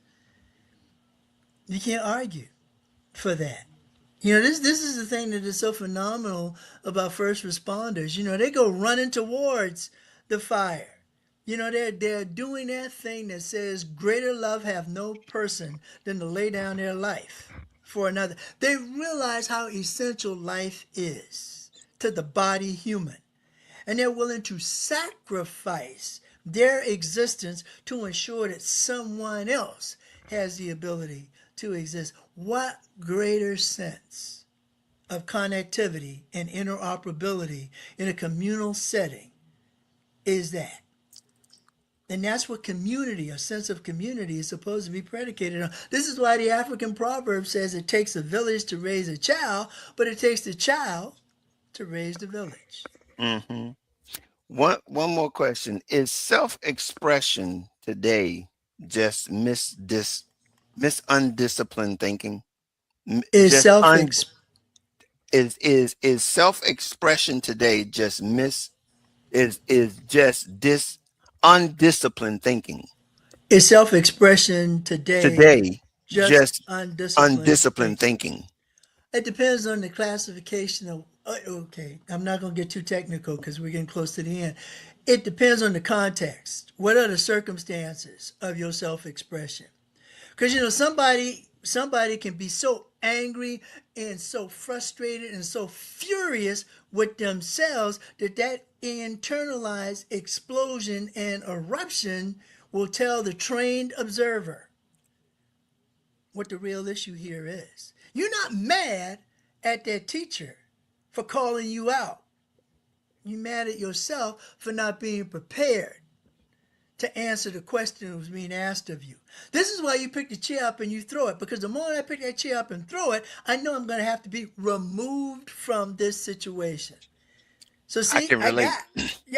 You can't argue for that. This is the thing that is so phenomenal about first responders. They go running towards the fire. They're doing that thing that says greater love have no person than to lay down their life for another. They realize how essential life is to the body human, and they're willing to sacrifice their existence to ensure that someone else has the ability to exist. What greater sense of connectivity and interoperability in a communal setting is that? And that's what community, a sense of community, is supposed to be predicated on. This is why the African proverb says it takes a village to raise a child, but it takes the child to raise the village. Mm-hmm. One more question. Is self-expression today just undisciplined thinking? Is Just self is self-expression today just is just undisciplined thinking? is self expression today Today, just just undisciplined undisciplined thinking? thinking. It depends on the classification of. Okay, I'm not going to get too technical because we're getting close to the end. It depends on the context. What are the circumstances of your self expression? Because somebody can be so angry and so frustrated and so furious with themselves that internalized explosion and eruption will tell the trained observer what the real issue here is. You're not mad at that teacher for calling you out. You're mad at yourself for not being prepared to answer the question that was being asked of you. This is why you pick the chair up and you throw it, because the moment I pick that chair up and throw it, I know I'm going to have to be removed from this situation. So I see, can relate.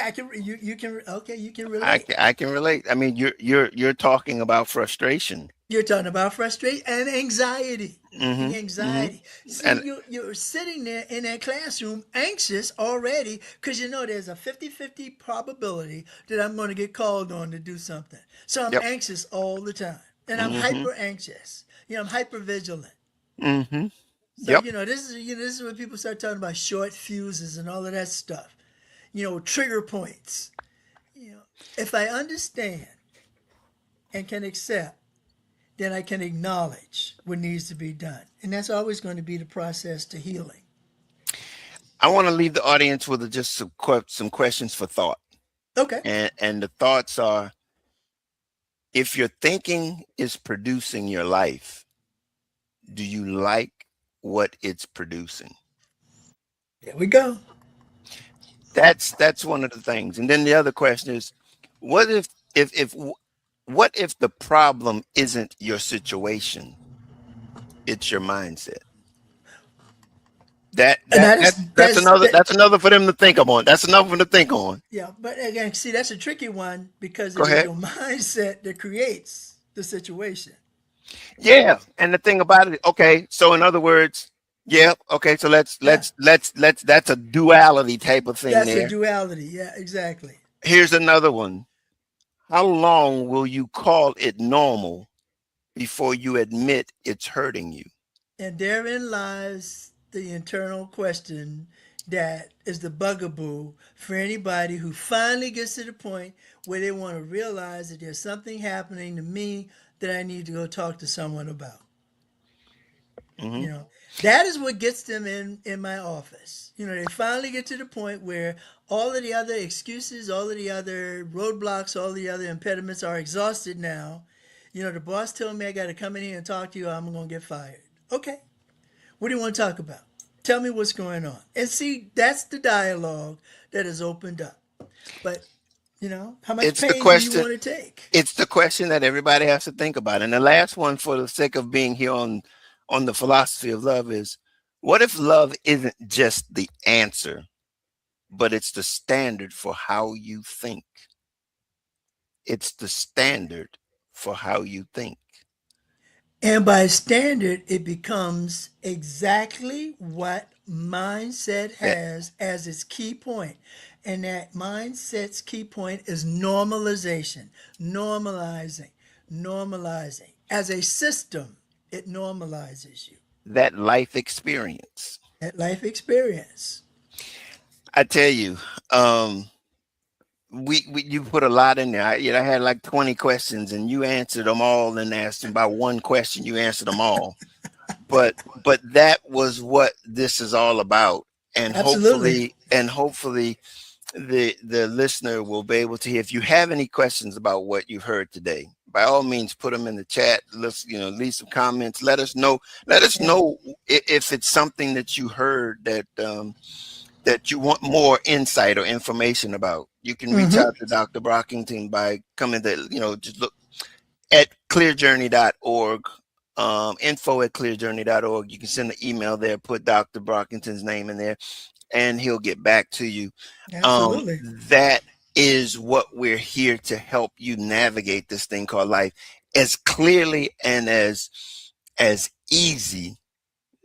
I can, you can, okay, you can I relate. can, I can relate. I mean, you're talking about frustration. You're talking about frustration and anxiety. Mm-hmm. Mm-hmm. Anxiety. See, And you're sitting there in that classroom anxious already because there's a 50-50 probability that I'm going to get called on to do something. So I'm yep. anxious all the time. And I'm Mm-hmm. hyper anxious. I'm hyper vigilant. Mm-hmm. So, Yep. this is when people start talking about short fuses and all of that stuff. Trigger points. If I understand and can accept, then I can acknowledge what needs to be done. And that's always going to be the process to healing. I want to leave the audience with just some questions for thought. Okay. And the thoughts are: if your thinking is producing your life, do you like what it's producing? There we go. That's one of the things. And then the other question is, what if what if the problem isn't your situation, it's your mindset? That And that, that that's another that, that's another for them to think on. That's another for them to think on. yeah. But again, see, that's a tricky one because Go it is ahead. your mindset that creates the situation. Yeah. And the thing about it, okay, so in other words, yeah, okay, so let's Yeah. that's a duality type of thing That's a there. duality. Yeah, exactly. Here's another one. How long will you call it normal before you admit it's hurting you? And therein lies the internal question that is the bugaboo for anybody who finally gets to the point where they want to realize that there's something happening to me that I need to go talk to someone about. Hmm. That is what gets them in my office. They finally get to the point where all of the other excuses, all of the other roadblocks, all the other impediments are exhausted now. The boss told me I got to come in here and talk to you, or I'm going to get fired. Okay. What do you want to talk about? Tell me what's going on. And see, that's the dialogue that is opened up. But, how much It's the pain do you question. want to take? It's the question that everybody has to think about. And the last one, for the sake of being here on the philosophy of love, is what if love isn't just the answer, but it's the standard for how you think? It's the standard for how you think. And by standard, it becomes exactly what mindset That has as its key point. And that mindset's key point is normalization, normalizing, normalizing. As a system, it normalizes you. that life experience. That life experience. I tell you, we you put a lot in there. I had like 20 questions, and you answered them all, and asked about one question, you answered them all. But that was what this is all about. And Absolutely. hopefully the listener will be able to hear. If you have any questions about what you've heard today, by all means put them in the chat. Let's leave some comments. Let us know Yeah. if it's something that you heard that you want more insight or information about. You can reach Mm-hmm. out to Dr. Brockington by coming to just look at clearjourney.org, info@clearjourney.org. You can send an email there, put Dr. Brockington's name in there, and he'll get back to you. Absolutely. That is what we're here to help you navigate this thing called life as clearly and as easy.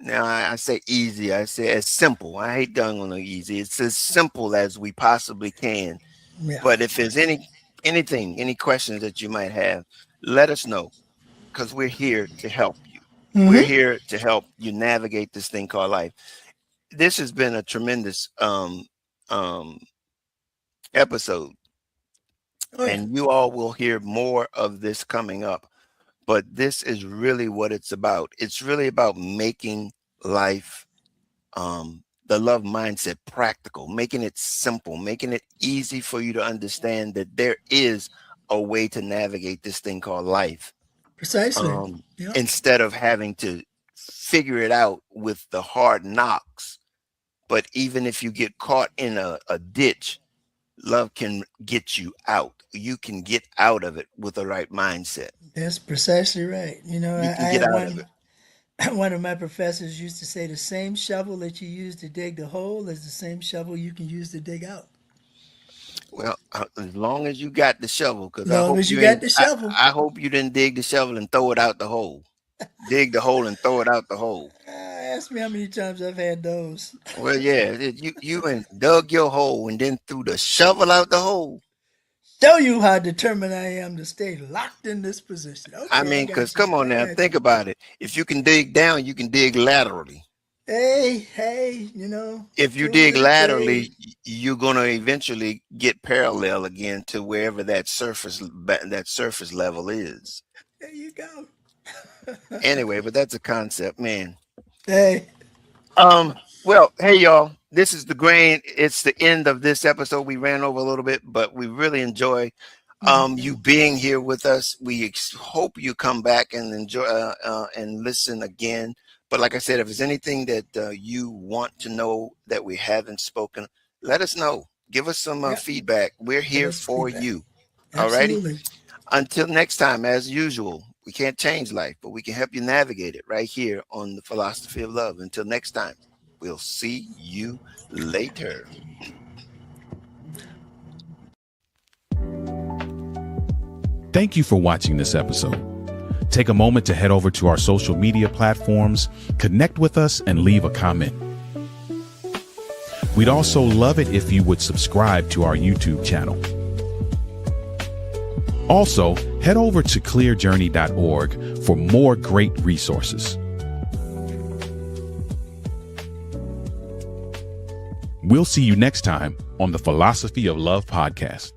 Now I say easy, I say as simple. I hate doing on the easy. It's as simple as we possibly can. Yeah. But if there's any questions that you might have, let us know, because we're here to help you. We're Mm-hmm. here to help you navigate this thing called life. This has been a tremendous episode, Oh, yeah. and you all will hear more of this coming up. But this is really what it's about. It's really about making life, the love mindset, practical, making it simple, making it easy for you to understand that there is a way to navigate this thing called life, Precisely. Yeah. instead of having to figure it out with the hard knocks. But even if you get caught in a ditch, love can get you out. You can get out of it with the right mindset. That's precisely right. You I can get had out of it. one of my professors used to say the same shovel that you use to dig the hole is the same shovel you can use to dig out. Well, as long as you got the shovel, because I Long hope as you you got ain't. the shovel. I hope you didn't dig the shovel and throw it out the hole. Dig the hole and throw it out the hole. Ask me how many times I've had those. Well, yeah, you and dug your hole and then threw the shovel out the hole. Show you how determined I am to stay locked in this position. I Okay, I mean, because got you. come on I now, got think you. about it. If you can dig down, you can dig laterally. Hey, If you do what dig it laterally, takes. you're gonna eventually get parallel again to wherever that surface level is. There you go. Anyway, but that's a concept, man. Hey, Well, hey y'all, this is the grain. It's the end of this episode. We ran over a little bit, but we really enjoy you being here with us. We hope you come back and enjoy and listen again. But like I said, if there's anything that you want to know that we haven't spoken, let us know. Give us some yeah, feedback. We're give here us for feedback. you. All righty. Absolutely. Until next time, as usual, we can't change life, but we can help you navigate it right here on the Philosophy of Love. Until next time, we'll see you later. Thank you for watching this episode. Take a moment to head over to our social media platforms, connect with us, and leave a comment. We'd also love it if you would subscribe to our YouTube channel. Also, head over to clearjourney.org for more great resources. We'll see you next time on the Philosophy of Love podcast.